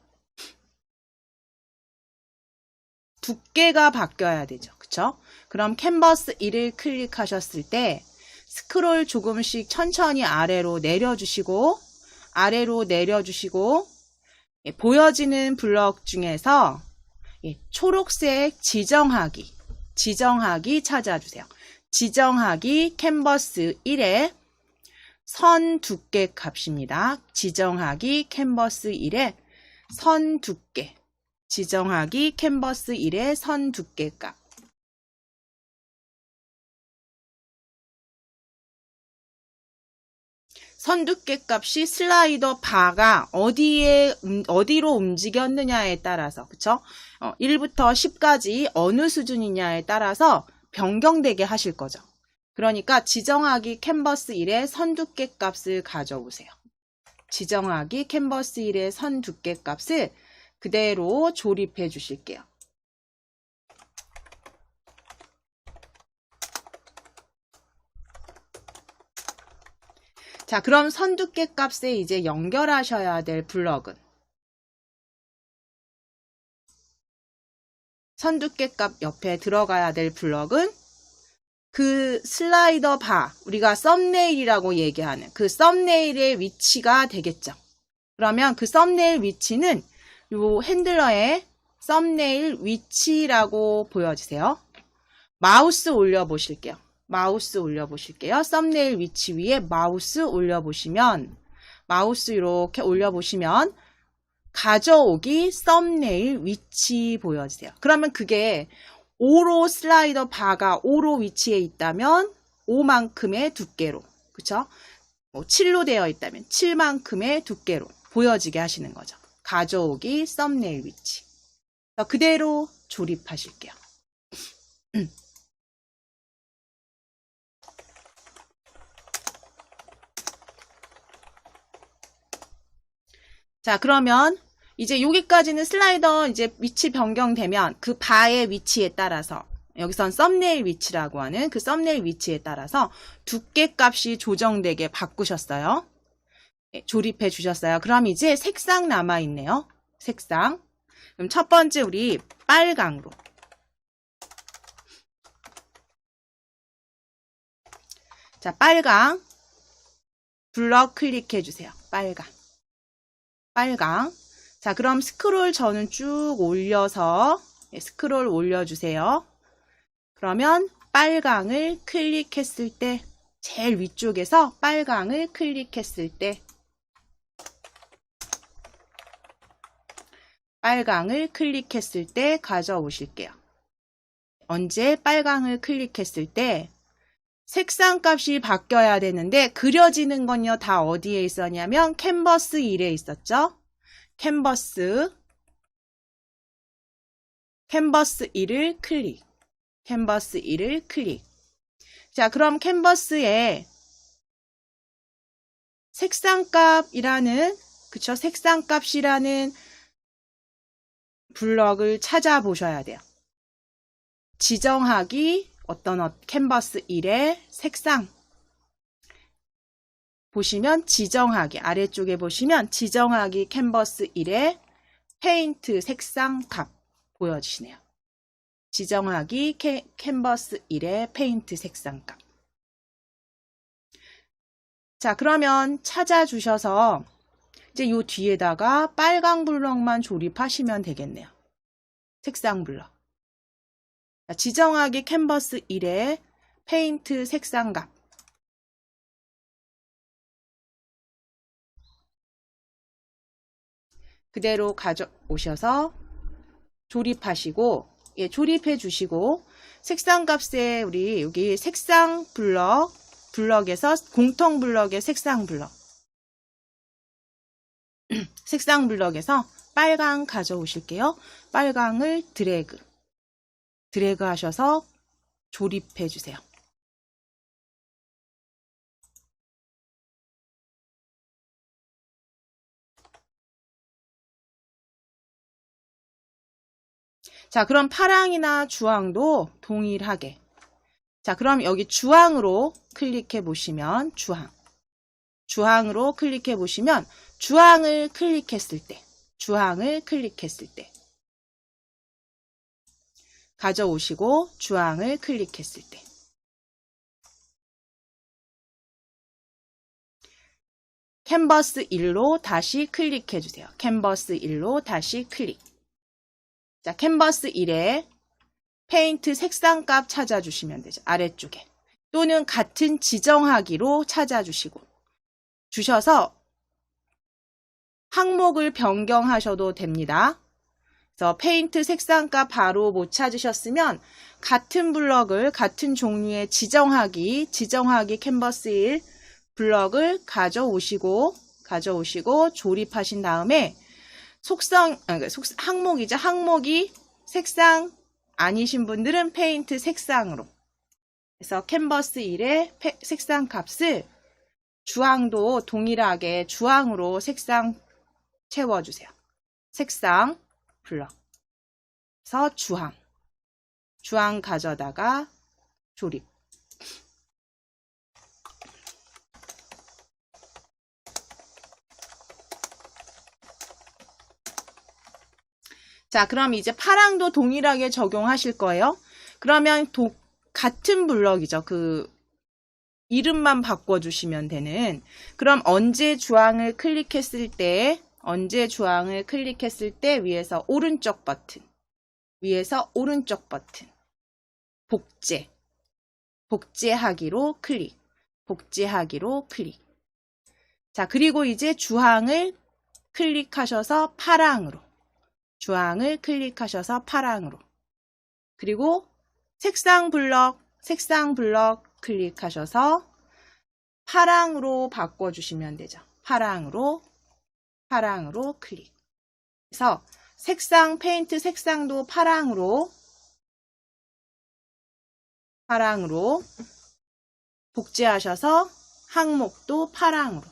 S1: 두께가 바뀌어야 되죠. 그쵸? 그럼 캔버스 1을 클릭하셨을 때 스크롤 조금씩 천천히 아래로 내려주시고 보여지는 블럭 중에서 초록색 지정하기 찾아주세요. 지정하기 캔버스 1의 선 두께 값입니다. 지정하기 캔버스 1의 선 두께. 지정하기 캔버스 1의 선 두께 값. 선 두께 값이 슬라이더 바가 어디로 움직였느냐에 따라서, 그쵸? 1부터 10까지 어느 수준이냐에 따라서 변경되게 하실 거죠. 그러니까 지정하기 캔버스 1의 선 두께 값을 가져오세요. 지정하기 캔버스 1의 선 두께 값을 그대로 조립해 주실게요. 자, 그럼 선 두께 값에 이제 연결하셔야 될 블럭은 선 두께 값 옆에 들어가야 될 블럭은 그 슬라이더 바, 우리가 썸네일이라고 얘기하는 그 썸네일의 위치가 되겠죠. 그러면 그 썸네일 위치는 요 핸들러의 썸네일 위치라고 보여주세요. 마우스 올려보실게요. 썸네일 위치 위에 마우스 올려보시면, 이렇게 올려보시면 가져오기 썸네일 위치 보여주세요. 그러면 그게 5로 슬라이더 바가 5로 위치해 있다면 5만큼의 두께로, 그쵸? 7로 되어 있다면 7만큼의 두께로 보여지게 하시는 거죠. 가져오기 썸네일 위치. 그대로 조립하실게요. 자, 그러면 이제 여기까지는 슬라이더 이제 위치 변경되면 그 바의 위치에 따라서, 여기선 썸네일 위치라고 하는 그 썸네일 위치에 따라서 두께 값이 조정되게 바꾸셨어요. 조립해 주셨어요. 그럼 이제 색상 남아있네요. 색상. 그럼 첫 번째 우리 빨강으로. 자, 빨강. 블럭 클릭해 주세요. 빨강. 자, 그럼 스크롤 저는 쭉 올려서 스크롤 올려주세요. 그러면 빨강을 클릭했을 때, 제일 위쪽에서 빨강을 클릭했을 때 가져오실게요. 언제 빨강을 클릭했을 때 색상 값이 바뀌어야 되는데, 그려지는 건요 다 어디에 있었냐면 캔버스 1에 있었죠. 캔버스 1을 클릭. 자, 그럼 캔버스에 색상값이라는, 그쵸? 색상값이라는 블럭을 찾아보셔야 돼요. 지정하기 캔버스 1의 색상 보시면 지정하기, 아래쪽에 보시면 지정하기 캔버스 1의 페인트 색상 값 보여주시네요. 지정하기 캔버스 1의 페인트 색상 값. 자, 그러면 찾아주셔서 이제 요 뒤에다가 빨강 블럭만 조립하시면 되겠네요. 색상 블럭. 자, 지정하기 캔버스 1의 페인트 색상 값. 그대로 가져오셔서 조립하시고, 조립해 주시고, 색상 값에 우리 여기 색상 블럭에서 공통 블럭의 색상 블럭. 색상 블럭에서 빨강 가져오실게요. 빨강을 드래그 하셔서 조립해 주세요. 자, 그럼 파랑이나 주황도 동일하게. 자, 그럼 여기 주황으로 클릭해 보시면 주황으로 클릭해 보시면 주황을 클릭했을 때 가져오시고 주황을 클릭했을 때 캔버스 1로 다시 클릭해 주세요. 캔버스 1로 다시 클릭. 자, 캔버스 1에 페인트 색상값 찾아주시면 되죠. 아래쪽에. 또는 같은 지정하기로 주셔서 항목을 변경하셔도 됩니다. 그래서 페인트 색상값 바로 못 찾으셨으면 같은 블럭을 같은 종류의 지정하기 캔버스 1 블럭을 가져오시고 조립하신 다음에 항목이 색상 아니신 분들은 페인트 색상으로. 그래서 캔버스 1의 색상 값을 주황도 동일하게 주황으로 색상 채워주세요. 색상 블럭. 그래서 주황 가져다가 조립. 자, 그럼 이제 파랑도 동일하게 적용하실 거예요. 그러면 같은 블럭이죠. 그 이름만 바꿔주시면 되는. 그럼 언제 주황을 클릭했을 때 위에서 오른쪽 버튼. 복제하기로 클릭. 자, 그리고 이제 주황을 클릭하셔서 파랑으로. 그리고 색상 블럭 클릭하셔서 파랑으로 바꿔주시면 되죠. 파랑으로 클릭. 그래서 페인트 색상도 파랑으로 복제하셔서 항목도 파랑으로.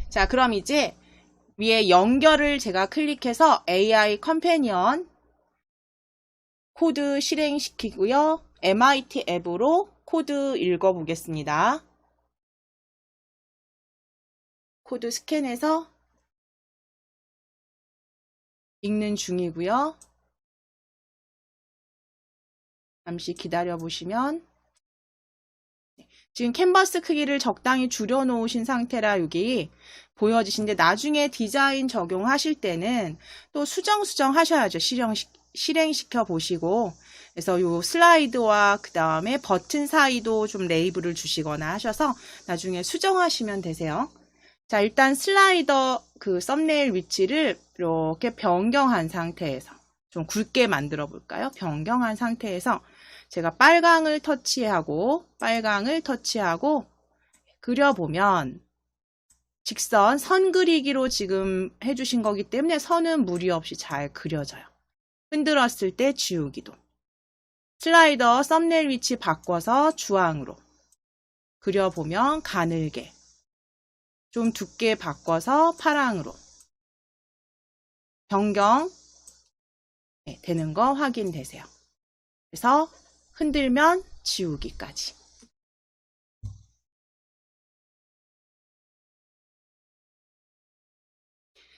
S1: 자, 그럼 이제 위에 연결을 제가 클릭해서 AI 컴패니언 코드 실행시키고요. MIT 앱으로 코드 읽어보겠습니다. 코드 스캔해서 읽는 중이고요. 잠시 기다려 보시면 지금 캔버스 크기를 적당히 줄여 놓으신 상태라 여기 보여지신데 나중에 디자인 적용하실 때는 또 수정 하셔야죠. 실행시켜 보시고. 그래서 요 슬라이드와 그 다음에 버튼 사이도 좀 레이블을 주시거나 하셔서 나중에 수정하시면 되세요. 자, 일단 슬라이더 그 썸네일 위치를 이렇게 변경한 상태에서 좀 굵게 만들어 볼까요? 변경한 상태에서 제가 빨강을 터치하고 그려보면 선 그리기로 지금 해주신 거기 때문에 선은 무리 없이 잘 그려져요. 흔들었을 때 지우기도. 슬라이더 썸네일 위치 바꿔서 주황으로 그려보면 가늘게. 좀 두께 바꿔서 파랑으로. 변경 되는 거 확인되세요. 그래서 흔들면 지우기까지.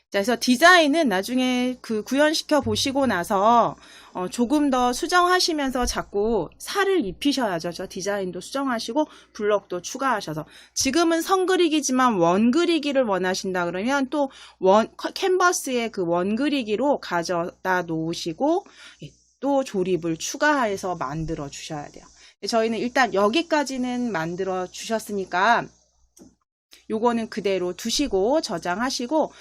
S1: 자, 그래서 디자인은 나중에 구현시켜 보시고 나서 조금 더 수정하시면서 자꾸 살을 입히셔야죠. 저 디자인도 수정하시고 블럭도 추가하셔서. 지금은 선 그리기지만 원 그리기를 원하신다 그러면 또 캔버스에 그 원 그리기로 가져다 놓으시고 또 조립을 추가해서 만들어 주셔야 돼요. 저희는 일단 여기까지는 만들어 주셨으니까 요거는 그대로 두시고 저장하시고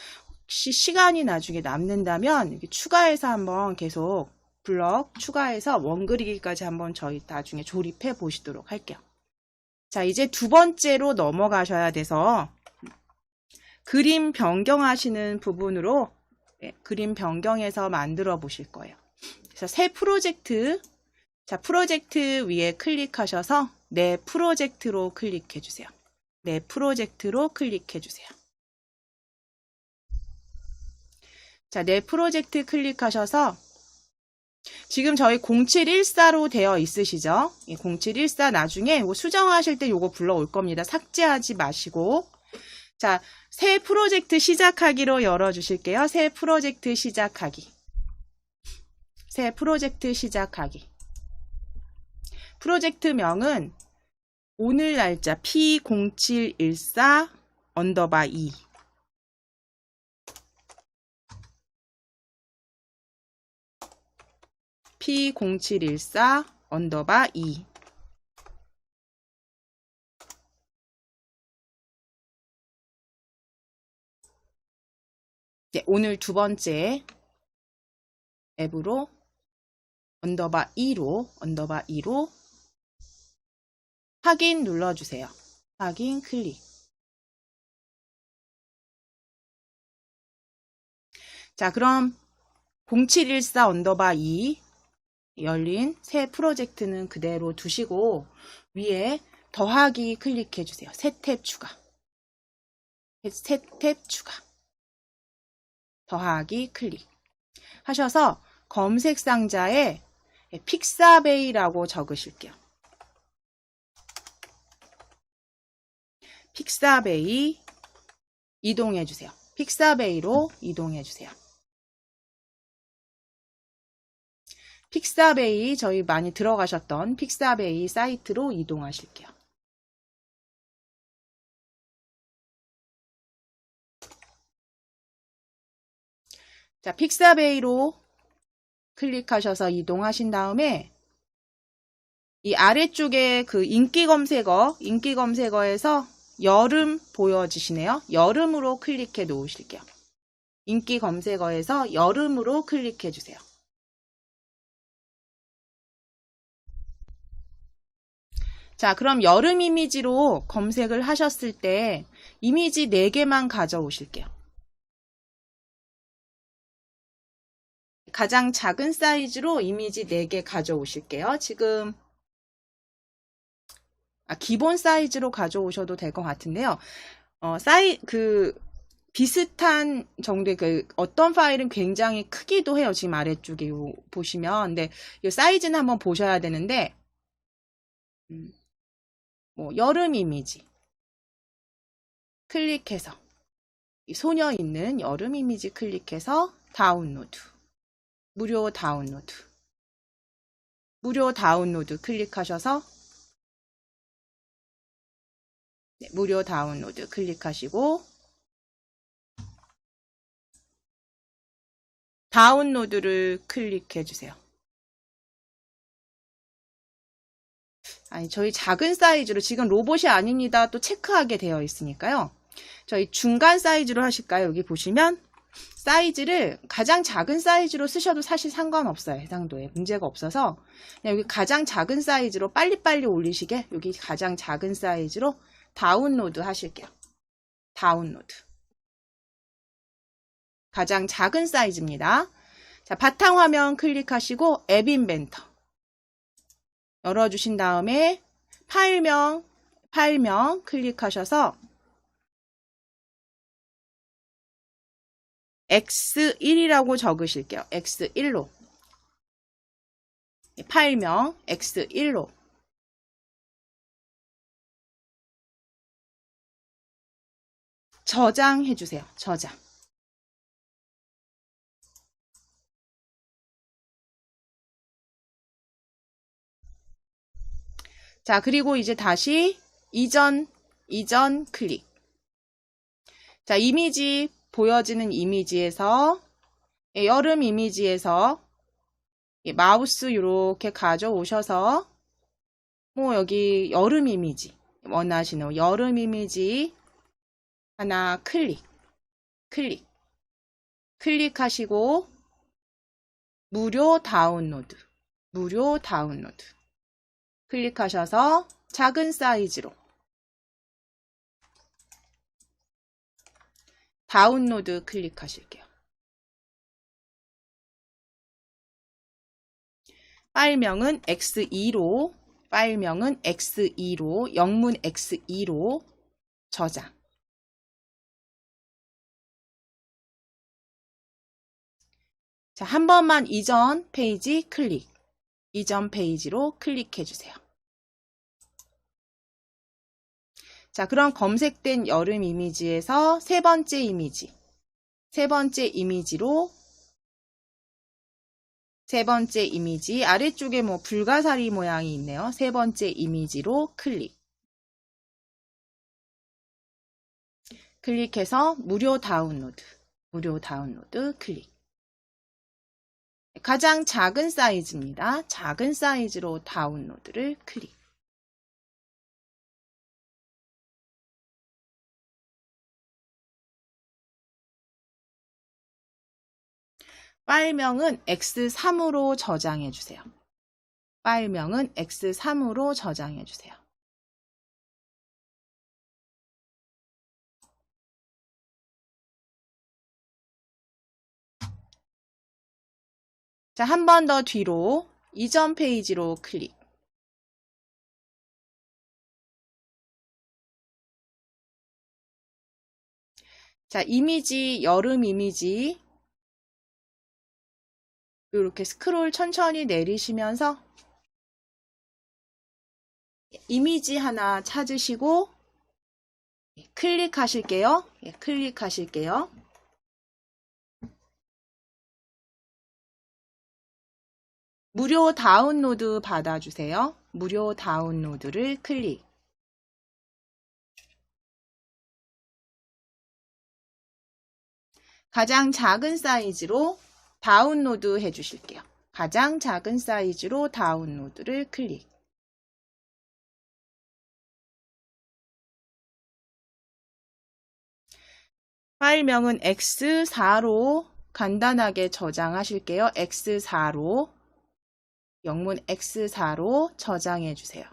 S1: 혹시 시간이 나중에 남는다면 이렇게 추가해서 한번 계속 블럭 추가해서 원 그리기까지 한번 저희 나중에 조립해 보시도록 할게요. 자, 이제 두 번째로 넘어가셔야 돼서 그림 변경하시는 부분으로 그림 변경해서 만들어 보실 거예요. 그래서 새 프로젝트, 자, 프로젝트 위에 클릭하셔서 내 프로젝트로 클릭해 주세요. 내 프로젝트로 클릭해 주세요. 자, 내 프로젝트 클릭하셔서 지금 저희 0714로 되어 있으시죠? 0714 나중에 이거 수정하실 때 이거 불러올 겁니다. 삭제하지 마시고. 자, 새 프로젝트 시작하기로 열어주실게요. 새 프로젝트 시작하기. 새 프로젝트 시작하기. 프로젝트명은 오늘 날짜 P0714_2 P0714_2 네, 오늘 두 번째 앱으로 _2로 확인 눌러주세요. 확인 클릭. 자, 그럼 0714_2 열린 새 프로젝트는 그대로 두시고 위에 더하기 클릭해 주세요. 새 탭 추가. 새 탭 추가. 더하기 클릭. 하셔서 검색 상자에 픽사베이라고 적으실게요. 픽사베이 이동해 주세요. 픽사베이로 이동해 주세요. 픽사베이 저희 많이 들어가셨던 픽사베이 사이트로 이동하실게요. 자, 픽사베이로 클릭하셔서 이동하신 다음에 이 아래쪽에 그 인기 검색어에서 여름 보여지시네요. 여름으로 클릭해 놓으실게요. 인기 검색어에서 여름으로 클릭해 주세요. 자, 그럼 여름 이미지로 검색을 하셨을 때 이미지 4개만 가져오실게요. 가장 작은 사이즈로 이미지 4개 가져오실게요. 지금 기본 사이즈로 가져오셔도 될 것 같은데요. 비슷한 정도의 어떤 파일은 굉장히 크기도 해요. 지금 아래쪽에 보시면. 근데 이 사이즈는 한번 보셔야 되는데, 여름 이미지. 클릭해서, 이 소녀 있는 여름 이미지 클릭해서 다운로드. 무료 다운로드. 무료 다운로드 클릭하셔서, 네, 무료 다운로드 클릭하시고 다운로드를 클릭해 주세요. 아니, 저희 작은 사이즈로 지금 로봇이 아닙니다. 또 체크하게 되어 있으니까요. 저희 중간 사이즈로 하실까요? 여기 보시면 사이즈를 가장 작은 사이즈로 쓰셔도 사실 상관없어요. 해상도에 문제가 없어서 그냥 여기 가장 작은 사이즈로 빨리빨리 올리시게 여기 가장 작은 사이즈로 다운로드 하실게요. 다운로드. 가장 작은 사이즈입니다. 자, 바탕화면 클릭하시고 앱 인벤터 열어주신 다음에 파일명 클릭하셔서 X1이라고 적으실게요. X1로. 파일명 X1로. 저장해 주세요. 저장. 자, 그리고 이제 다시 이전 클릭. 자, 이미지 보여지는 이미지에서 여름 이미지에서 마우스 이렇게 가져오셔서 여기 여름 이미지 원하시는 여름 이미지 하나 클릭하시고 무료 다운로드 클릭하셔서 작은 사이즈로 다운로드 클릭하실게요. 파일명은 X2로 파일명은 X2로, 영문 X2로 저장. 자, 한 번만 이전 페이지 클릭. 이전 페이지로 클릭해 주세요. 자, 그럼 검색된 여름 이미지에서 세 번째 이미지 아래쪽에 뭐 불가사리 모양이 있네요. 세 번째 이미지로 클릭해서 무료 다운로드 클릭. 가장 작은 사이즈입니다. 작은 사이즈로 다운로드를 클릭. 파일명은 X3으로 저장해 주세요. 파일명은 X3으로 저장해 주세요. 자, 한 번 더 뒤로 이전 페이지로 클릭. 자, 이미지, 여름 이미지 이렇게 스크롤 천천히 내리시면서 이미지 하나 찾으시고 클릭하실게요. 클릭하실게요. 무료 다운로드 받아주세요. 무료 다운로드를 클릭. 가장 작은 사이즈로 다운로드 해주실게요. 가장 작은 사이즈로 다운로드를 클릭. 파일명은 X4로 간단하게 저장하실게요. X4로, 영문 X4로 저장해 주세요.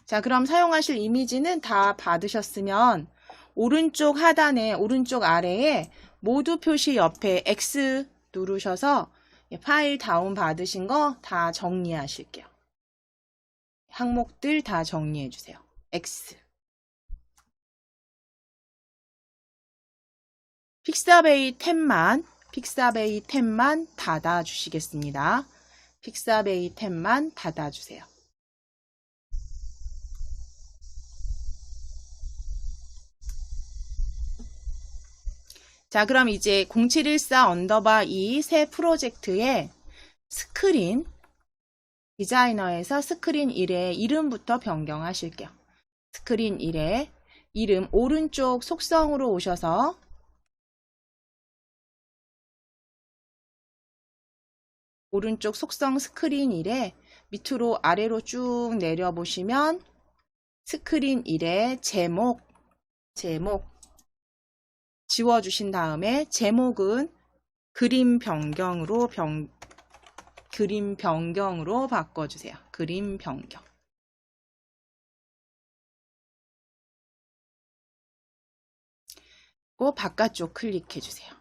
S1: 자, 그럼 사용하실 이미지는 다 받으셨으면 오른쪽 하단에, 오른쪽 아래에 모두 표시 옆에 X 누르셔서 파일 다운 받으신 거 다 정리하실게요. 항목들 다 정리해 주세요. X. 픽사베이 탭만 닫아주시겠습니다. 픽사베이 탭만 닫아주세요. 자, 그럼 이제 0714_2 새 프로젝트의 스크린, 디자이너에서 스크린 1의 이름부터 변경하실게요. 스크린 1의 이름 오른쪽 속성으로 오셔서 오른쪽 속성 스크린 1에 밑으로 아래로 쭉 내려보시면 스크린 1의 제목 지워주신 다음에 제목은 그림 변경으로 바꿔주세요. 그림 변경. 그 바깥쪽 클릭해주세요.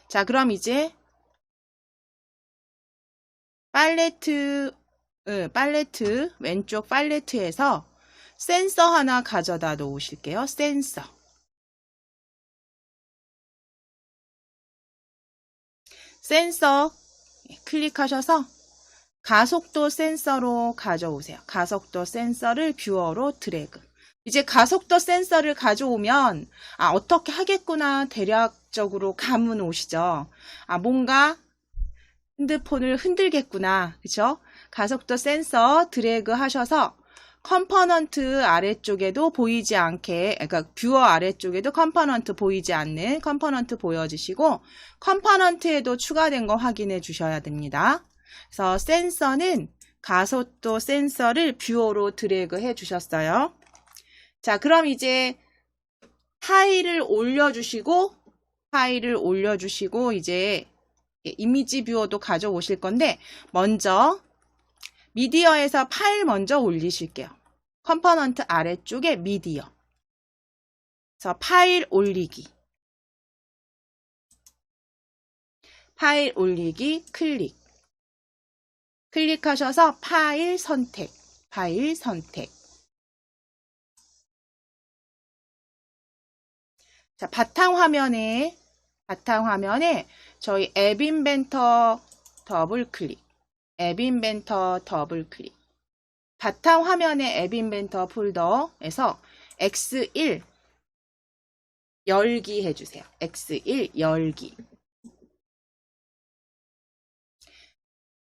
S1: 자, 그럼 이제 팔레트 왼쪽 팔레트에서 센서 하나 가져다 놓으실게요. 센서 클릭하셔서 가속도 센서로 가져오세요. 가속도 센서를 뷰어로 드래그. 이제 가속도 센서를 가져오면 어떻게 하겠구나 대략적으로 감은 오시죠. 뭔가 핸드폰을 흔들겠구나. 그쵸? 가속도 센서 드래그 하셔서 컴포넌트 아래쪽에도 보이지 않게, 그러니까 뷰어 아래쪽에도 컴포넌트 보이지 않는 컴포넌트 보여주시고 컴포넌트에도 추가된 거 확인해 주셔야 됩니다. 그래서 센서는 가속도 센서를 뷰어로 드래그 해 주셨어요. 자, 그럼 이제 파일을 올려주시고 파일을 올려주시고 이제 이미지 뷰어도 가져오실 건데 먼저 미디어에서 파일 먼저 올리실게요. 컴포넌트 아래쪽에 미디어. 그래서 파일 올리기. 파일 올리기 클릭. 클릭하셔서 파일 선택. 파일 선택. 자, 바탕화면에 저희 앱 인벤터 더블 클릭. 앱 인벤터 더블 클릭. 바탕화면의 앱 인벤터 폴더에서 X1 열기 해주세요. X1 열기.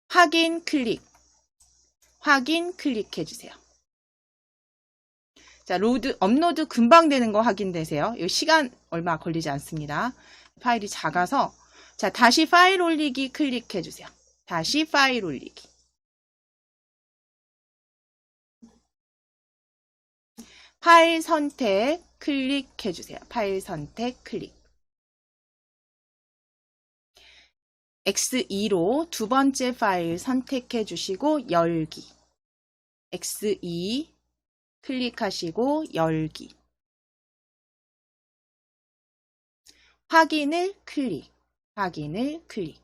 S1: 확인 클릭. 확인 클릭해주세요. 자, 업로드 금방 되는 거 확인되세요. 이 시간 얼마 걸리지 않습니다. 파일이 작아서. 자, 다시 파일 올리기 클릭해주세요. 다시 파일 올리기. 파일 선택 클릭해주세요. 파일 선택 클릭. X2로 두 번째 파일 선택해 주시고 열기. X2 클릭하시고 열기. 확인을 클릭. 확인을 클릭.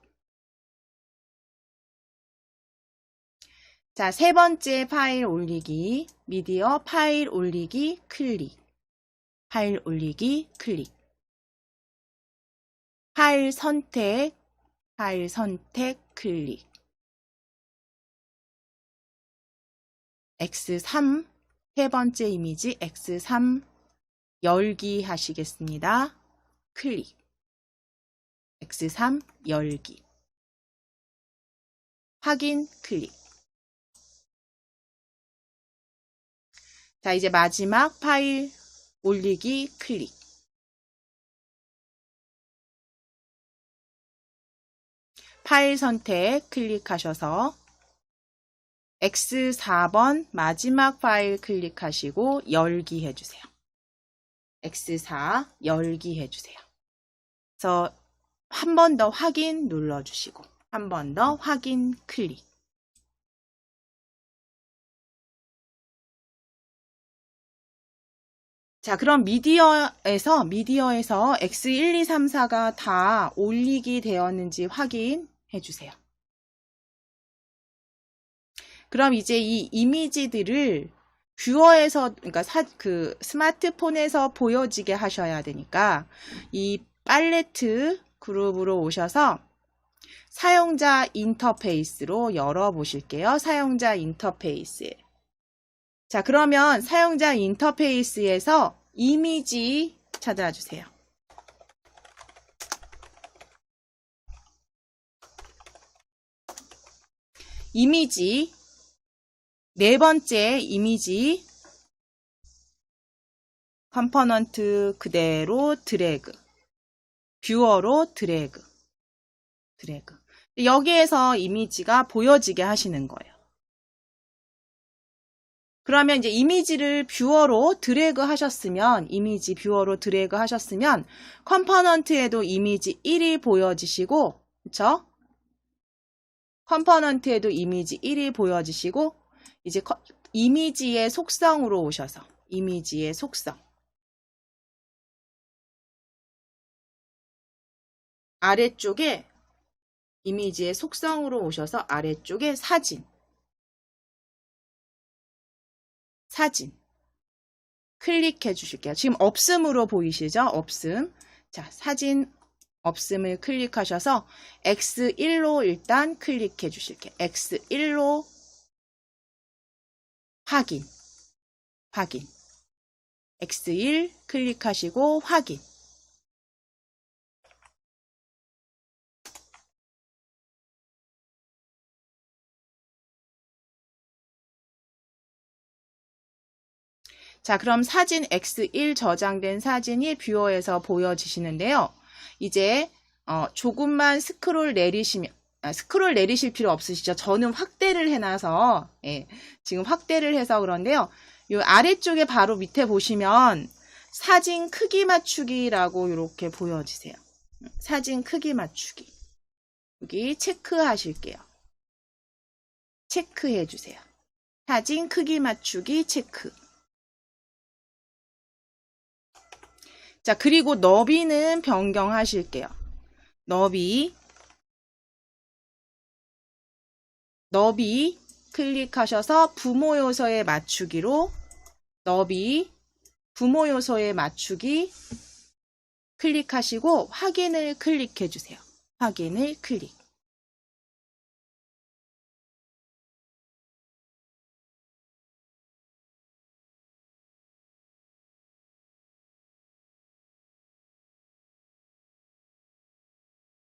S1: 자, 세 번째 파일 올리기. 미디어 파일 올리기 클릭. 파일 올리기 클릭. 파일 선택. 파일 선택 클릭. X3 세 번째 이미지 X3 열기 하시겠습니다. 클릭. X3 열기. 확인 클릭. 자, 이제 마지막 파일 올리기 클릭. 파일 선택 클릭하셔서 X4번 마지막 파일 클릭하시고 열기 해주세요. X4 열기 해주세요. 그래서 한 번 더 확인 눌러주시고 한 번 더 확인 클릭. 자, 그럼 미디어에서 X1, 2, 3, 4가 다 올리기 되었는지 확인해 주세요. 그럼 이제 이 이미지들을 뷰어에서, 그러니까 스마트폰에서 보여지게 하셔야 되니까 이 팔레트 그룹으로 오셔서 사용자 인터페이스로 열어보실게요. 사용자 인터페이스. 자, 그러면 사용자 인터페이스에서 이미지 찾아주세요. 이미지, 네 번째 이미지, 컴포넌트 그대로 드래그, 뷰어로 드래그. 여기에서 이미지가 보여지게 하시는 거예요. 그러면 이제 이미지를 뷰어로 드래그 하셨으면, 이미지 뷰어로 드래그 하셨으면, 컴포넌트에도 이미지 1이 보여지시고, 그쵸? 컴포넌트에도 이미지 1이 보여지시고, 이제 이미지의 속성으로 오셔서, 이미지의 속성. 아래쪽에, 이미지의 속성으로 오셔서 아래쪽에 사진. 클릭해 주실게요. 지금 없음으로 보이시죠? 없음. 자, 사진 없음을 클릭하셔서 X1로 일단 클릭해 주실게요. X1로 확인. X1 클릭하시고 확인. 자, 그럼 사진 X1 저장된 사진이 뷰어에서 보여지시는데요. 이제 조금만 스크롤 내리실 필요 없으시죠? 저는 확대를 해놔서 지금 확대를 해서 그런데요. 이 아래쪽에 바로 밑에 보시면 사진 크기 맞추기라고 이렇게 보여지세요. 사진 크기 맞추기. 여기 체크하실게요. 체크해 주세요. 사진 크기 맞추기 체크. 자, 그리고 너비는 변경하실게요. 너비 클릭하셔서 부모 요소에 맞추기로 너비 부모 요소에 맞추기 클릭하시고 확인을 클릭해 주세요. 확인을 클릭.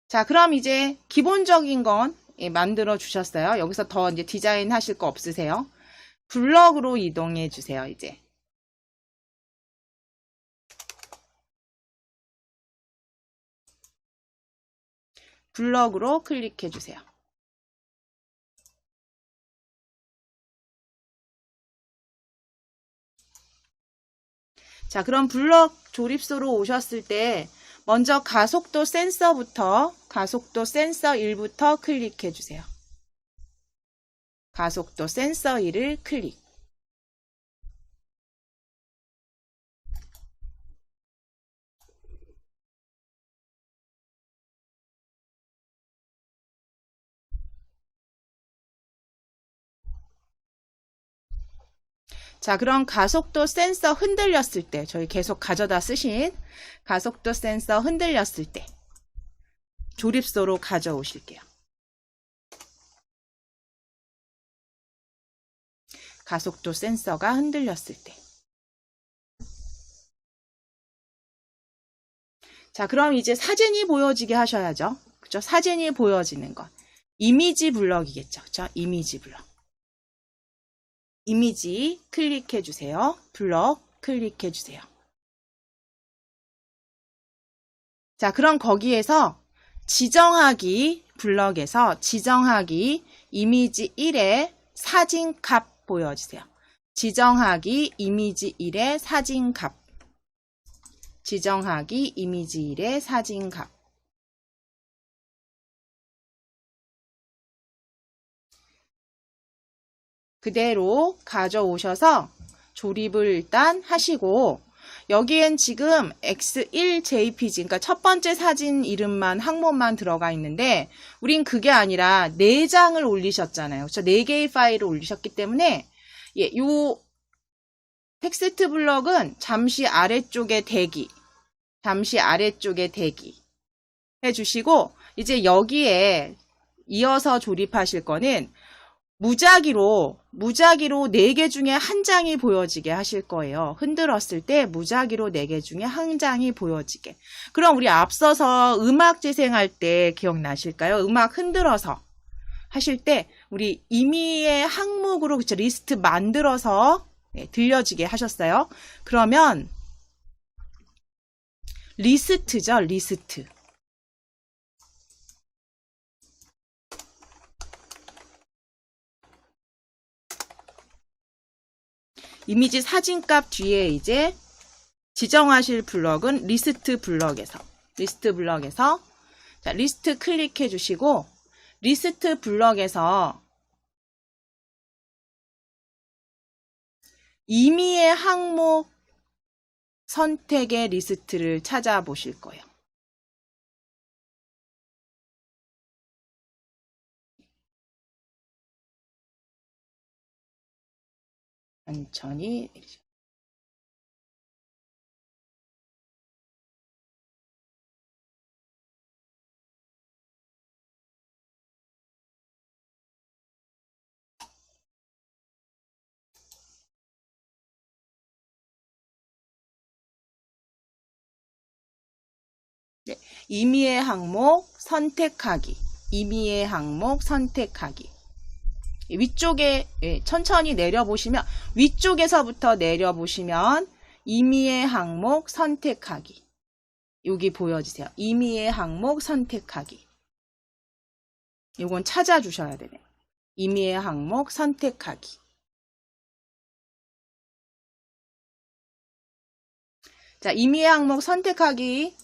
S1: 자, 그럼 이제 기본적인 건 만들어 주셨어요. 여기서 더 이제 디자인 하실 거 없으세요? 블럭으로 이동해 주세요, 이제. 블럭으로 클릭해 주세요. 자, 그럼 블럭 조립소로 오셨을 때 먼저 가속도 센서부터 가속도 센서 1부터 클릭해 주세요. 가속도 센서 1을 클릭. 자, 그럼 가속도 센서 흔들렸을 때, 저희 계속 가져다 쓰신 가속도 센서 흔들렸을 때 조립소로 가져오실게요. 가속도 센서가 흔들렸을 때. 자, 그럼 이제 사진이 보여지게 하셔야죠. 그죠? 사진이 보여지는 것. 이미지 블럭이겠죠. 그죠? 이미지 블럭. 이미지 클릭해 주세요. 블럭 클릭해 주세요. 자, 그럼 거기에서 지정하기 블럭에서 지정하기 이미지 1의 사진 값 보여주세요. 지정하기 이미지 1의 사진 값. 지정하기 이미지 1의 사진 값. 그대로 가져오셔서 조립을 일단 하시고 여기엔 지금 X1 JPG, 그러니까 첫 번째 사진 이름만 항목만 들어가 있는데 우린 그게 아니라 4장을 올리셨잖아요. 그렇죠? 4개의 파일을 올리셨기 때문에 요 텍스트 블럭은 잠시 아래쪽에 대기 해주시고 이제 여기에 이어서 조립하실 거는 무작위로 4개 중에 한 장이 보여지게 하실 거예요. 흔들었을 때 무작위로 4개 중에 한 장이 보여지게. 그럼 우리 앞서서 음악 재생할 때 기억나실까요? 음악 흔들어서 하실 때 우리 임의의 항목으로 그쵸? 리스트 만들어서 들려지게 하셨어요. 그러면 리스트죠. 리스트. 이미지 사진값 뒤에 이제 지정하실 블럭은 리스트 블럭에서 자, 리스트 클릭해 주시고 리스트 블럭에서 임의의 항목 선택의 리스트를 찾아보실 거예요. 천천히 임의의 항목 선택하기. 임의의 항목 선택하기. 위쪽에 천천히 내려보시면 위쪽에서부터 내려보시면 임의의 항목 선택하기. 여기 보여주세요. 임의의 항목 선택하기. 이건 찾아주셔야 되네요. 임의의 항목 선택하기. 자, 임의의 항목 선택하기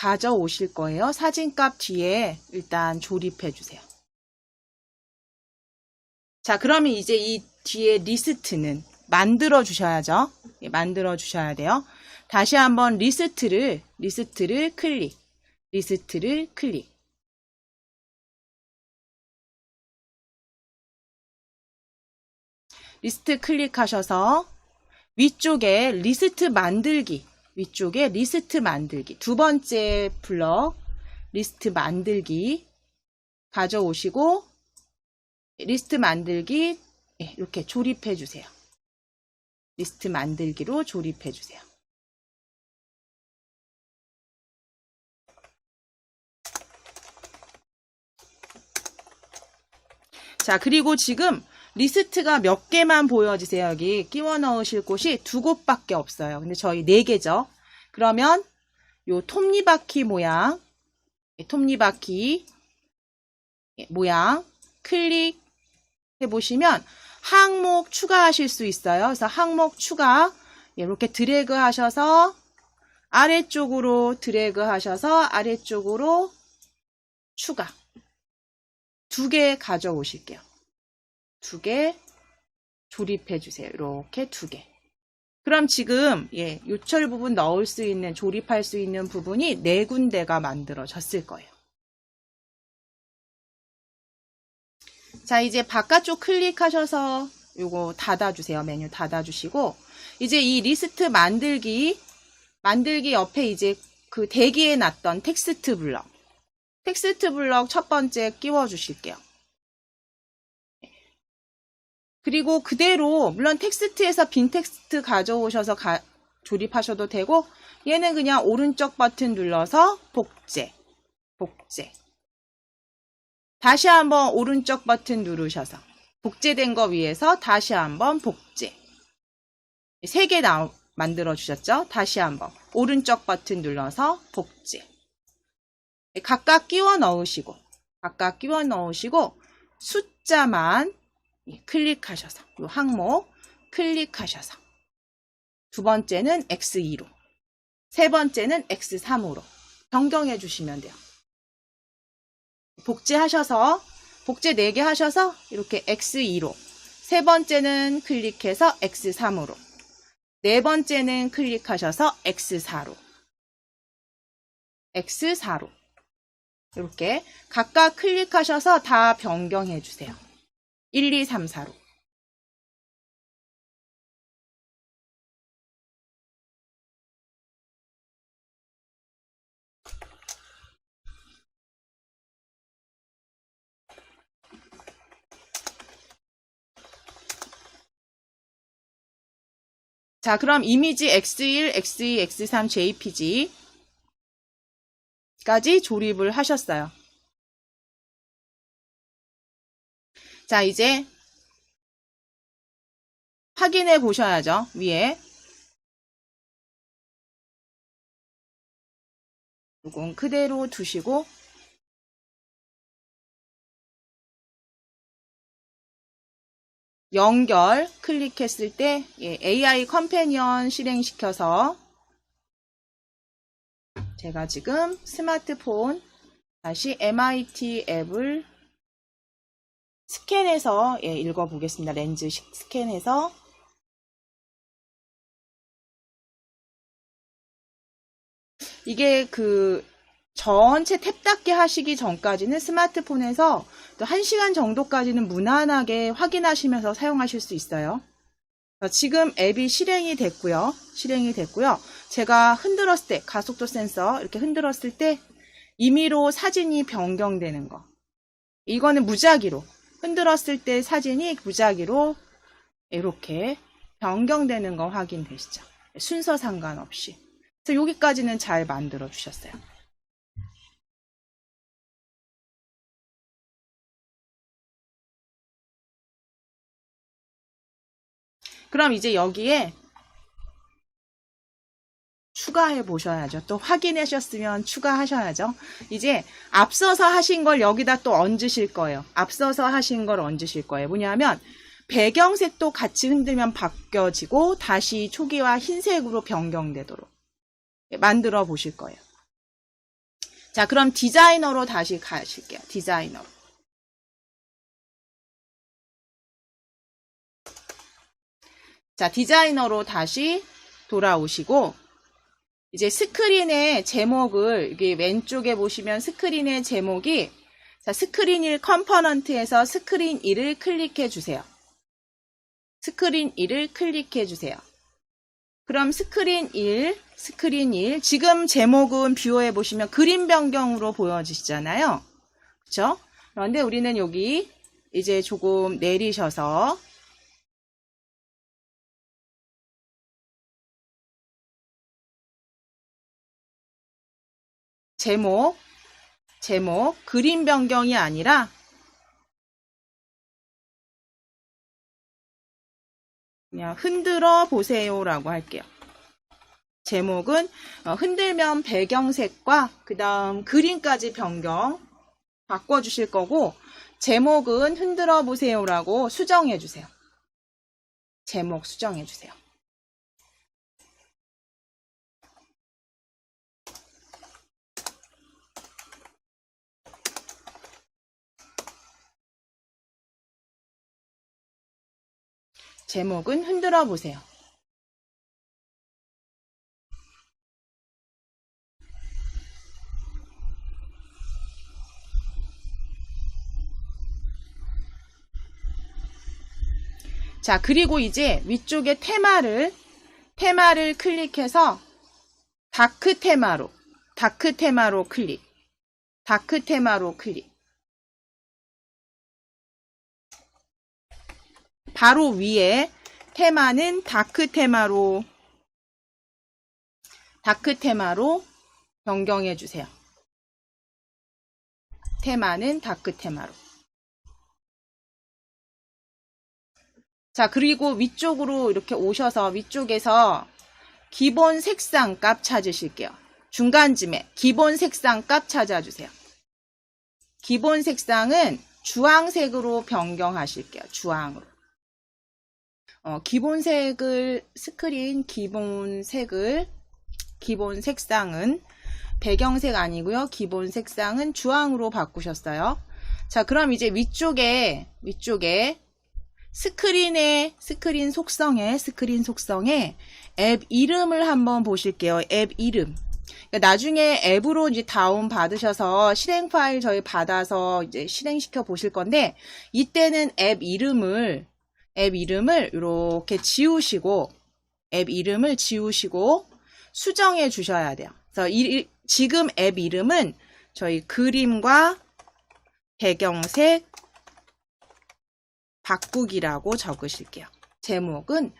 S1: 가져오실 거예요. 사진값 뒤에 일단 조립해 주세요. 자, 그러면 이제 이 뒤에 리스트는 만들어 주셔야죠. 예, 만들어 주셔야 돼요. 다시 한번 리스트를 클릭. 리스트를 클릭. 리스트 클릭하셔서 위쪽에 리스트 만들기. 위쪽에 리스트 만들기. 두 번째 블럭 리스트 만들기 가져오시고 리스트 만들기 이렇게 조립해 주세요. 리스트 만들기로 조립해 주세요. 자, 그리고 지금 리스트가 몇 개만 보여지세요. 여기 끼워 넣으실 곳이 2곳밖에 없어요. 근데 저희 4개죠. 그러면 요 톱니바퀴 모양, 톱니바퀴 모양 클릭해 보시면 항목 추가하실 수 있어요. 그래서 항목 추가 이렇게 드래그 하셔서 아래쪽으로 드래그 하셔서 아래쪽으로 추가 2개 가져오실게요. 2개 조립해 주세요. 이렇게 2개. 그럼 지금 요철 부분 넣을 수 있는 조립할 수 있는 부분이 4군데가 만들어졌을 거예요. 자, 이제 바깥쪽 클릭하셔서 요거 닫아주세요. 메뉴 닫아주시고 이제 이 리스트 만들기 옆에 이제 그 대기해 놨던 텍스트 블럭 첫 번째 끼워 주실게요. 그리고 그대로 물론 텍스트에서 빈 텍스트 가져오셔서 조립하셔도 되고 얘는 그냥 오른쪽 버튼 눌러서 복제 다시 한번 오른쪽 버튼 누르셔서 복제된 거 위에서 다시 한번 복제 3개 만들어 주셨죠? 다시 한번 오른쪽 버튼 눌러서 복제 각각 끼워 넣으시고 숫자만 클릭하셔서 이 항목 클릭하셔서 두 번째는 X2로 세 번째는 X3으로 변경해 주시면 돼요. 복제하셔서 복제 4개 하셔서 이렇게 X2로 세 번째는 클릭해서 X3으로 네 번째는 클릭하셔서 X4로 이렇게 각각 클릭하셔서 다 변경해 주세요. 1, 2, 3, 4로. 자, 그럼 이미지 X1, X2, X3, JPG까지 조립을 하셨어요. 자, 이제 확인해 보셔야죠. 위에 이건 그대로 두시고 연결 클릭했을 때 AI 컴패니언 실행시켜서 제가 지금 스마트폰 다시 MIT 앱을 스캔해서 읽어보겠습니다. 렌즈 스캔해서 이게 그 전체 탭 닫기 하시기 전까지는 스마트폰에서 또 1시간 정도까지는 무난하게 확인하시면서 사용하실 수 있어요. 지금 앱이 실행이 됐고요. 제가 흔들었을 때 가속도 센서 이렇게 흔들었을 때 임의로 사진이 변경되는 거. 이거는 무작위로 흔들었을 때 사진이 무작위로 이렇게 변경되는 거 확인되시죠? 순서 상관없이. 그래서 여기까지는 잘 만들어 주셨어요. 그럼 이제 여기에 추가해 보셔야죠. 또 확인하셨으면 추가하셔야죠. 이제 앞서서 하신 걸 여기다 또 얹으실 거예요. 뭐냐면 배경색도 같이 흔들면 바뀌어지고 다시 초기화 흰색으로 변경되도록 만들어 보실 거예요. 자, 그럼 디자이너로 다시 가실게요. 디자이너로. 자, 디자이너로 다시 돌아오시고, 이제 스크린의 제목을, 여기 왼쪽에 보시면 스크린의 제목이, 자, 스크린 1 컴포넌트에서 스크린 1을 클릭해 주세요. 스크린 1을 클릭해 주세요. 그럼 스크린 1, 지금 제목은 뷰어에 보시면 그림 변경으로 보여지시잖아요. 그쵸? 그런데 우리는 여기 이제 조금 내리셔서 제목, 그림 변경이 아니라 그냥 흔들어 보세요라고 할게요. 제목은 흔들면 배경색과 그 다음 그림까지 변경 바꿔주실 거고, 제목은 흔들어 보세요라고 수정해 주세요. 제목 수정해 주세요. 제목은 흔들어 보세요. 자, 그리고 이제 위쪽에 테마를 클릭해서 다크 테마로 클릭. 다크 테마로 클릭. 바로 위에 테마는 다크 테마로 변경해 주세요. 테마는 다크 테마로. 자, 그리고 위쪽으로 이렇게 오셔서 위쪽에서 기본 색상 값 찾으실게요. 중간쯤에 기본 색상 값 찾아주세요. 기본 색상은 주황색으로 변경하실게요. 주황으로. 기본 색상은 배경색 아니고요. 기본 색상은 주황으로 바꾸셨어요. 자, 그럼 이제 위쪽에 스크린 속성에 앱 이름을 한번 보실게요. 앱 이름. 그러니까 나중에 앱으로 이제 다운 받으셔서 실행 파일 저희 받아서 이제 실행시켜 보실 건데, 이때는 앱 이름을 이렇게 지우시고 수정해 주셔야 돼요. 그래서 지금 앱 이름은 저희 그림과 배경색 바꾸기라고 적으실게요. 제목은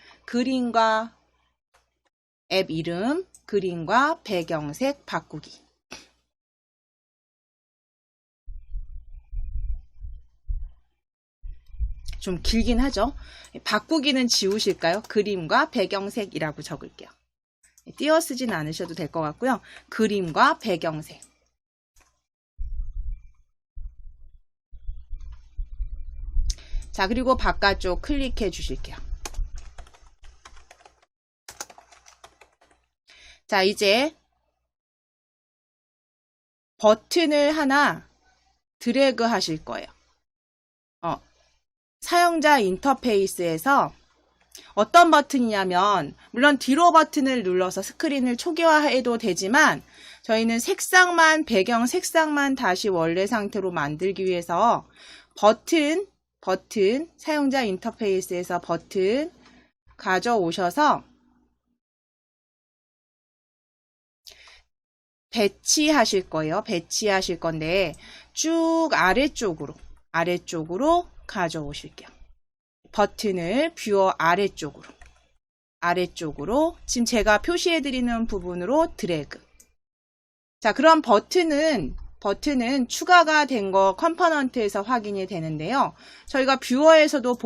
S1: 앱 이름, 그림과 배경색 바꾸기. 좀 길긴 하죠. 바꾸기는 지우실까요? 그림과 배경색이라고 적을게요. 띄어쓰진 않으셔도 될 것 같고요. 그림과 배경색. 자, 그리고 바깥쪽 클릭해 주실게요. 자, 이제 버튼을 하나 드래그 하실 거예요. 사용자 인터페이스에서 어떤 버튼이냐면, 물론 뒤로 버튼을 눌러서 스크린을 초기화해도 되지만, 저희는 배경 색상만 다시 원래 상태로 만들기 위해서 버튼, 사용자 인터페이스에서 버튼 가져오셔서 배치하실 거예요. 배치하실 건데, 쭉 아래쪽으로 가져오실게요. 버튼을 뷰어 아래쪽으로 지금 제가 표시해드리는 부분으로 드래그. 자, 그럼 버튼은 추가가 된 거 컴포넌트에서 확인이 되는데요. 저희가 뷰어에서도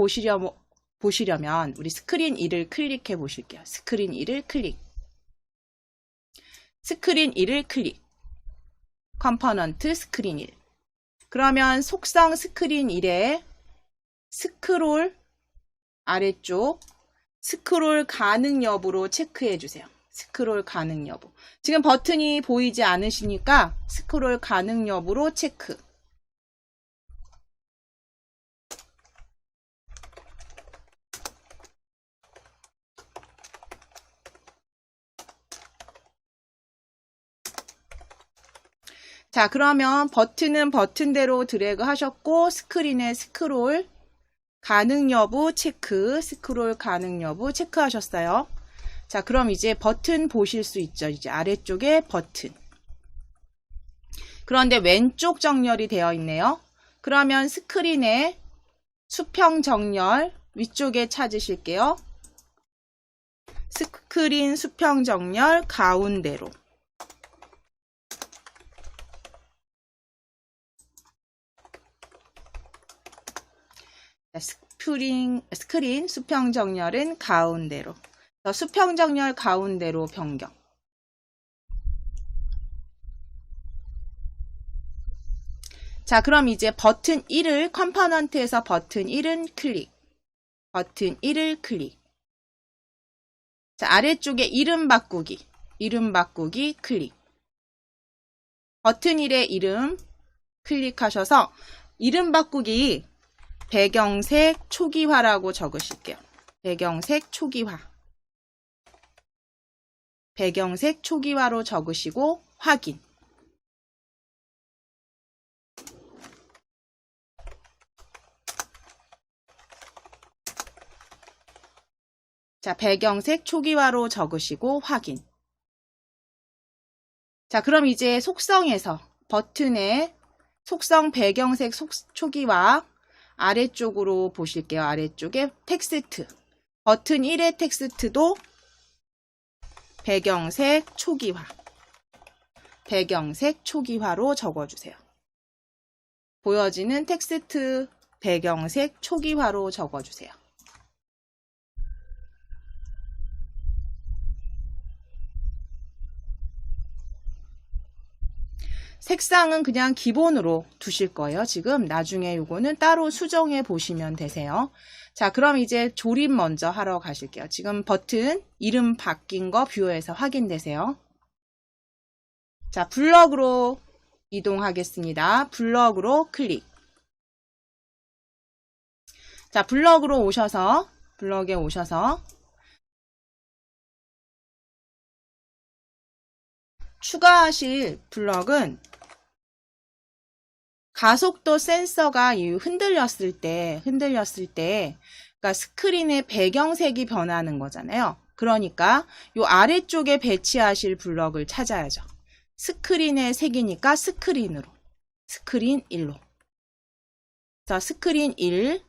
S1: 보시려면 우리 스크린 1을 클릭해 보실게요. 스크린 1을 클릭. 컴포넌트 스크린 1. 그러면 속성 스크린 1에 스크롤 아래쪽 스크롤 가능 여부로 체크해 주세요. 스크롤 가능 여부. 지금 버튼이 보이지 않으시니까 스크롤 가능 여부로 체크. 자, 그러면 버튼은 버튼대로 드래그 하셨고, 스크린에 스크롤 가능 여부 체크, 스크롤 가능 여부 체크하셨어요. 자, 그럼 이제 버튼 보실 수 있죠. 이제 아래쪽에 버튼. 그런데 왼쪽 정렬이 되어 있네요. 그러면 스크린에 수평 정렬 위쪽에 찾으실게요. 스크린 수평 정렬 가운데로. 스크린 수평 정렬은 가운데로. 수평 정렬 가운데로 변경. 자, 그럼 이제 버튼 1을 컴포넌트에서 버튼 1은 클릭. 버튼 1을 클릭. 자, 아래쪽에 이름 바꾸기. 이름 바꾸기 클릭. 버튼 1의 이름 클릭하셔서 이름 바꾸기 배경색 초기화라고 적으실게요. 배경색 초기화. 배경색 초기화로 적으시고 확인. 자, 배경색 초기화로 적으시고 확인. 자, 그럼 이제 속성에서 버튼에 속성 배경색 초기화 아래쪽으로 보실게요. 아래쪽에 텍스트. 버튼 1의 텍스트도 배경색 초기화. 배경색 초기화로 적어주세요. 보여지는 텍스트 배경색 초기화로 적어주세요. 색상은 그냥 기본으로 두실 거예요. 지금 나중에 요거는 따로 수정해 보시면 되세요. 자, 그럼 이제 조립 먼저 하러 가실게요. 지금 버튼 이름 바뀐 거 뷰어에서 확인되세요. 자, 블럭으로 이동하겠습니다. 블럭으로 클릭. 자, 블럭으로 오셔서 블럭에 오셔서 추가하실 블럭은 가속도 센서가 흔들렸을 때, 그러니까 스크린의 배경색이 변하는 거잖아요. 그러니까 이 아래쪽에 배치하실 블럭을 찾아야죠. 스크린의 색이니까 스크린으로. 스크린 1로. 자, 스크린 1.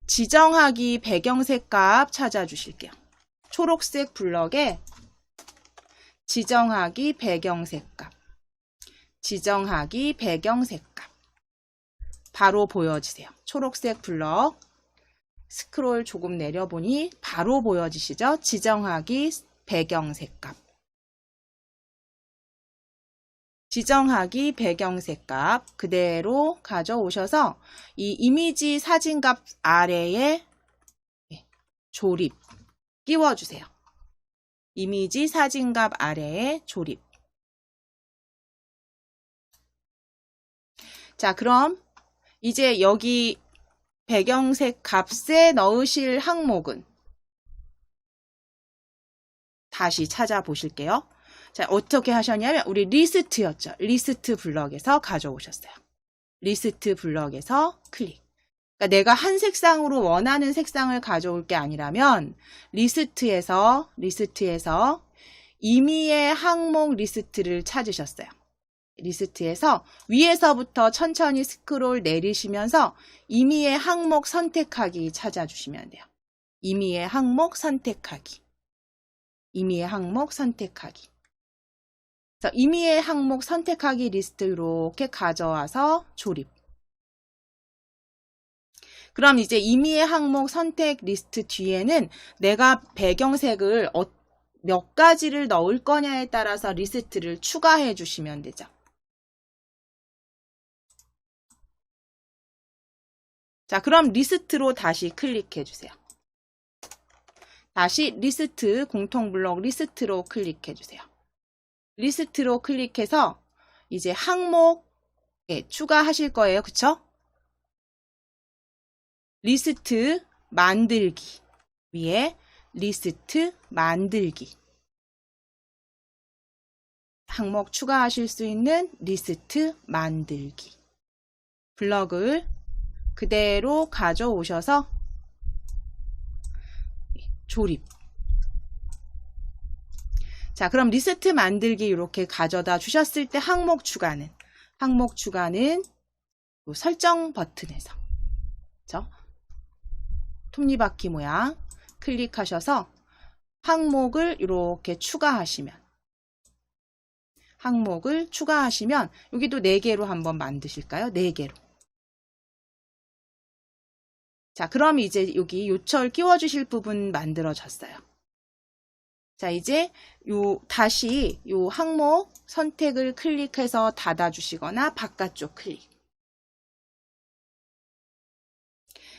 S1: 지정하기 배경색 값 찾아주실게요. 초록색 블럭에 지정하기 배경색 값. 지정하기 배경색 값. 바로 보여지세요. 초록색 블럭 스크롤 조금 내려보니 바로 보여지시죠? 지정하기 배경색 값. 지정하기 배경색 값 그대로 가져오셔서 이 이미지 사진값 아래에 조립 끼워주세요. 이미지 사진값 아래에 조립. 자, 그럼 이제 여기 배경색 값에 넣으실 항목은 다시 찾아보실게요. 자, 어떻게 하셨냐면 우리 리스트였죠. 리스트 블럭에서 가져오셨어요. 리스트 블럭에서 클릭. 그러니까 내가 한 색상으로 원하는 색상을 가져올 게 아니라면 리스트에서 임의의 항목 리스트를 찾으셨어요. 리스트에서 위에서부터 천천히 스크롤 내리시면서 임의의 항목 선택하기 찾아주시면 돼요. 임의의 항목 선택하기. 임의의 항목 선택하기. 그래서 임의의 항목 선택하기 리스트 이렇게 가져와서 조립. 그럼 이제 임의의 항목 선택 리스트 뒤에는 내가 배경색을 몇 가지를 넣을 거냐에 따라서 리스트를 추가해 주시면 되죠. 자, 그럼 리스트로 다시 클릭해 주세요. 다시 리스트, 공통 블록 리스트로 클릭해 주세요. 리스트로 클릭해서 이제 항목 추가하실 거예요. 그쵸? 리스트 만들기 위에 리스트 만들기, 항목 추가하실 수 있는 리스트 만들기 블럭을 그대로 가져오셔서 조립. 자, 그럼 리스트 만들기 이렇게 가져다 주셨을 때 항목 추가는 설정 버튼에서, 그렇죠? 톱니바퀴 모양 클릭하셔서 항목을 이렇게 추가하시면, 여기도 4개로 한번 만드실까요? 4개로. 자, 그럼 이제 여기 요철 끼워주실 부분 만들어졌어요. 자, 이제 다시 요 항목 선택을 클릭해서 닫아주시거나 바깥쪽 클릭.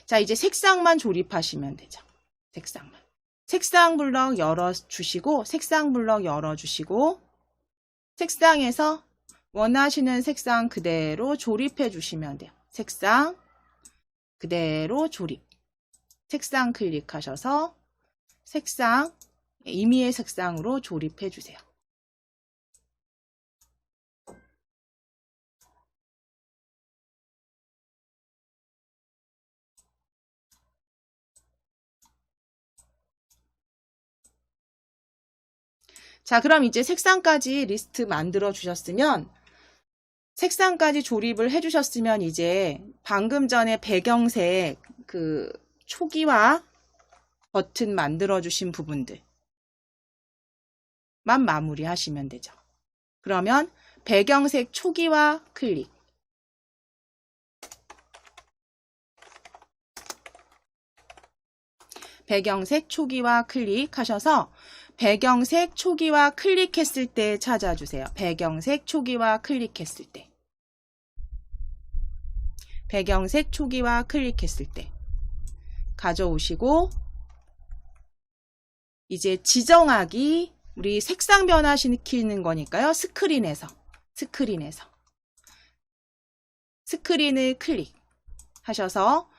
S1: 자, 이제 색상만 조립하시면 되죠. 색상만. 색상 블럭 열어주시고, 색상에서 원하시는 색상 그대로 조립해 주시면 돼요. 색상 그대로 조립. 색상 클릭하셔서 색상, 임의의 색상으로 조립해 주세요. 자, 그럼 이제 색상까지 리스트 만들어 주셨으면, 색상까지 조립을 해 주셨으면 이제 방금 전에 배경색 그 초기화 버튼 만들어 주신 부분들만 마무리 하시면 되죠. 그러면 배경색 초기화 클릭. 배경색 초기화 클릭하셔서 배경색 초기화 클릭했을 때 찾아주세요. 배경색 초기화 클릭했을 때. 배경색 초기화 클릭했을 때 가져오시고, 이제 지정하기, 우리 색상 변화시키는 거니까요. 스크린을 클릭하셔서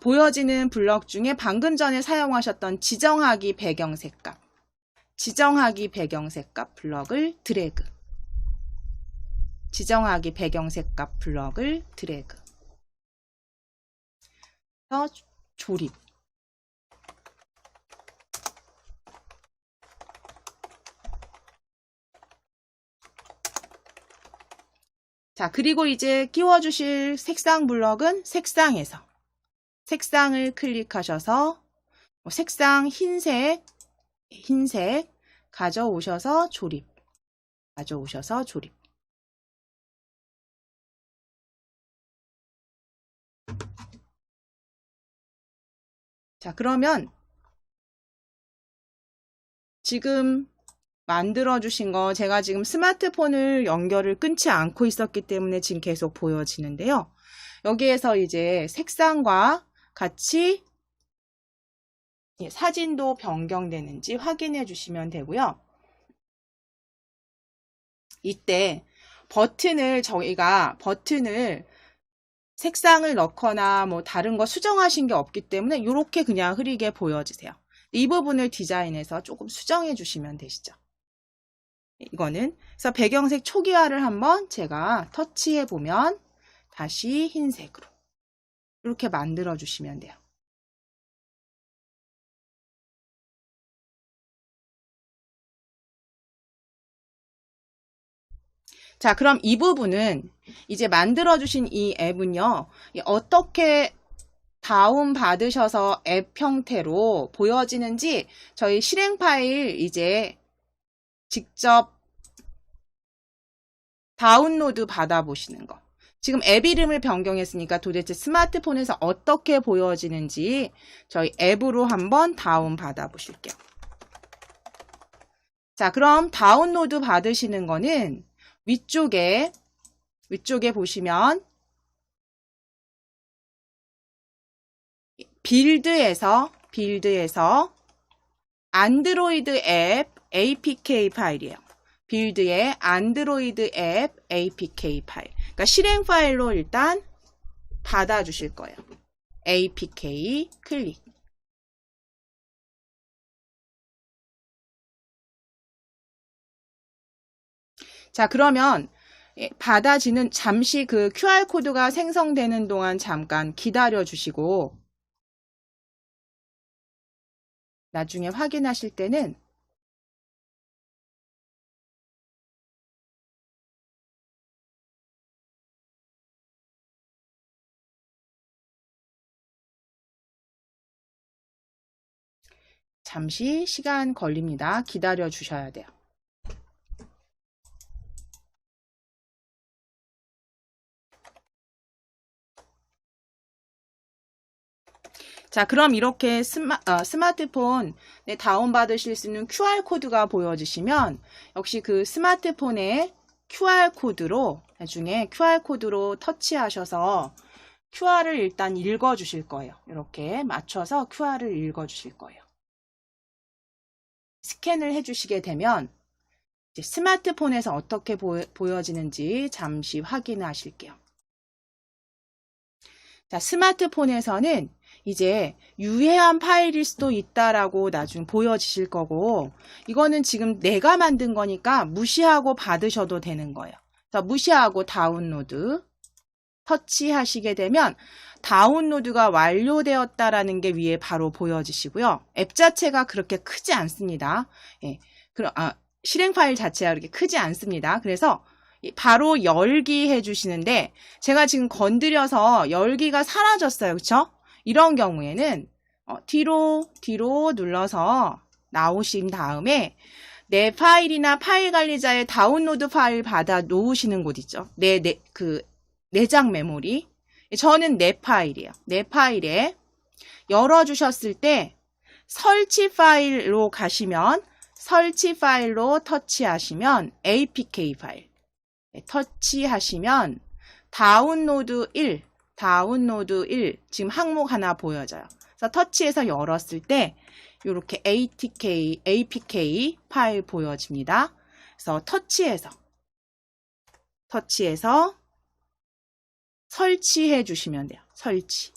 S1: 보여지는 블럭 중에 방금 전에 사용하셨던 지정하기 배경색 값 블럭을 드래그. 지정하기 배경색 값 블럭을 드래그. 조립. 자, 그리고 이제 끼워주실 색상 블럭은 색상을 클릭하셔서 색상 흰색 가져오셔서 조립. 자, 그러면 지금 만들어 주신 거, 제가 지금 스마트폰을 연결을 끊지 않고 있었기 때문에 지금 계속 보여지는데요. 여기에서 이제 색상과 같이 사진도 변경되는지 확인해 주시면 되고요. 이때 저희가 버튼을 색상을 넣거나 뭐 다른 거 수정하신 게 없기 때문에 이렇게 그냥 흐리게 보여지세요. 이 부분을 디자인해서 조금 수정해 주시면 되시죠. 이거는 그래서 배경색 초기화를 한번 제가 터치해 보면 다시 흰색으로 이렇게 만들어 주시면 돼요. 자, 그럼 이 부분은 이제 만들어 주신 이 앱은요, 어떻게 다운 받으셔서 앱 형태로 보여지는지 저희 실행 파일 이제 직접 다운로드 받아보시는 거. 지금 앱 이름을 변경했으니까 도대체 스마트폰에서 어떻게 보여지는지 저희 앱으로 한번 다운 받아보실게요. 자, 그럼 다운로드 받으시는 거는 위쪽에 보시면 빌드에서 안드로이드 앱 APK 파일이에요. 빌드의 안드로이드 앱 APK 파일. 그러니까 실행 파일로 일단 받아주실 거예요. APK 클릭. 자, 그러면 받아지는 잠시 그 QR코드가 생성되는 동안 잠깐 기다려 주시고 나중에 확인하실 때는 잠시 시간 걸립니다. 기다려 주셔야 돼요. 자, 그럼 이렇게 스마트폰 다운받으실 수 있는 QR코드가 보여지시면 역시 그 스마트폰에 QR코드로 나중에 QR코드로 터치하셔서 QR을 일단 읽어주실 거예요. 이렇게 맞춰서 QR을 읽어주실 거예요. 스캔을 해주시게 되면 이제 스마트폰에서 어떻게 보여지는지 잠시 확인하실게요. 자, 스마트폰에서는 이제 유해한 파일일 수도 있다라고 나중에 보여지실 거고 이거는 지금 내가 만든 거니까 무시하고 받으셔도 되는 거예요. 자, 무시하고 다운로드 터치하시게 되면 다운로드가 완료되었다라는 게 위에 바로 보여지시고요. 앱 자체가 그렇게 크지 않습니다. 예, 실행 파일 자체가 그렇게 크지 않습니다. 그래서 바로 열기 해주시는데 제가 지금 건드려서 열기가 사라졌어요. 그쵸? 이런 경우에는 뒤로 눌러서 나오신 다음에 내 파일이나 파일 관리자의 다운로드 파일 받아 놓으시는 곳 있죠. 그 내장 메모리. 저는 내 파일이에요. 내 파일에 열어주셨을 때 설치 파일로 가시면 설치 파일로 터치하시면 APK 파일 터치하시면 다운로드 1 지금 항목 하나 보여져요. 그래서 터치해서 열었을 때 이렇게 APK 파일 보여집니다. 그래서 터치해서 설치해 주시면 돼요. 설치.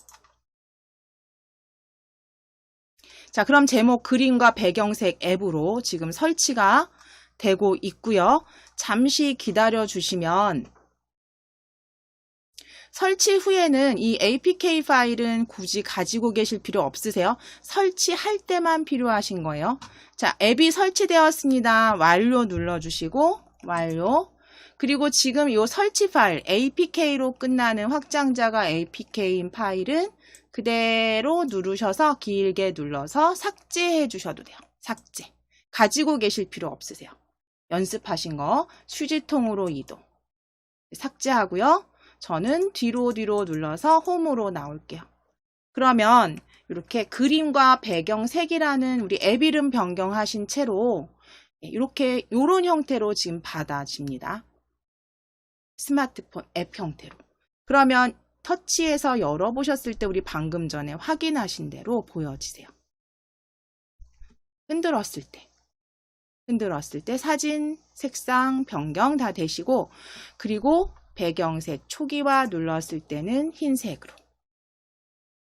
S1: 자, 그럼 제목 그림과 배경색 앱으로 지금 설치가 되고 있고요. 잠시 기다려 주시면 설치 후에는 이 APK 파일은 굳이 가지고 계실 필요 없으세요. 설치할 때만 필요하신 거예요. 자, 앱이 설치되었습니다. 완료 눌러주시고 완료. 그리고 지금 이 설치 파일 APK로 끝나는 확장자가 APK인 파일은 그대로 누르셔서 길게 눌러서 삭제해 주셔도 돼요. 삭제. 가지고 계실 필요 없으세요. 연습하신 거 휴지통으로 이동. 삭제하고요. 저는 뒤로 눌러서 홈으로 나올게요. 그러면 이렇게 그림과 배경색이라는 우리 앱 이름 변경하신 채로 이렇게 이런 형태로 지금 받아집니다. 스마트폰 앱 형태로. 그러면 터치해서 열어보셨을 때 우리 방금 전에 확인하신 대로 보여지세요. 흔들었을 때 사진 색상 변경 다 되시고 그리고 배경색 초기화 눌렀을 때는 흰색으로.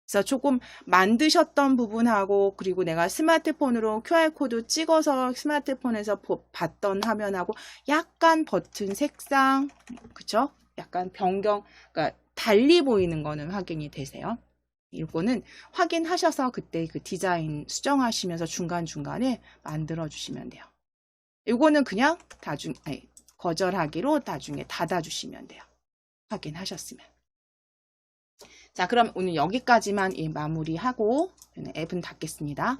S1: 그래서 조금 만드셨던 부분하고 그리고 내가 스마트폰으로 QR코드 찍어서 스마트폰에서 봤던 화면하고 약간 버튼 색상, 그쵸? 약간 변경, 그러니까 달리 보이는 거는 확인이 되세요. 이거는 확인하셔서 그때 그 디자인 수정하시면서 중간중간에 만들어 주시면 돼요. 이거는 그냥 거절하기로 나중에 닫아주시면 돼요. 확인하셨으면. 자, 그럼 오늘 여기까지만 마무리하고 앱은 닫겠습니다.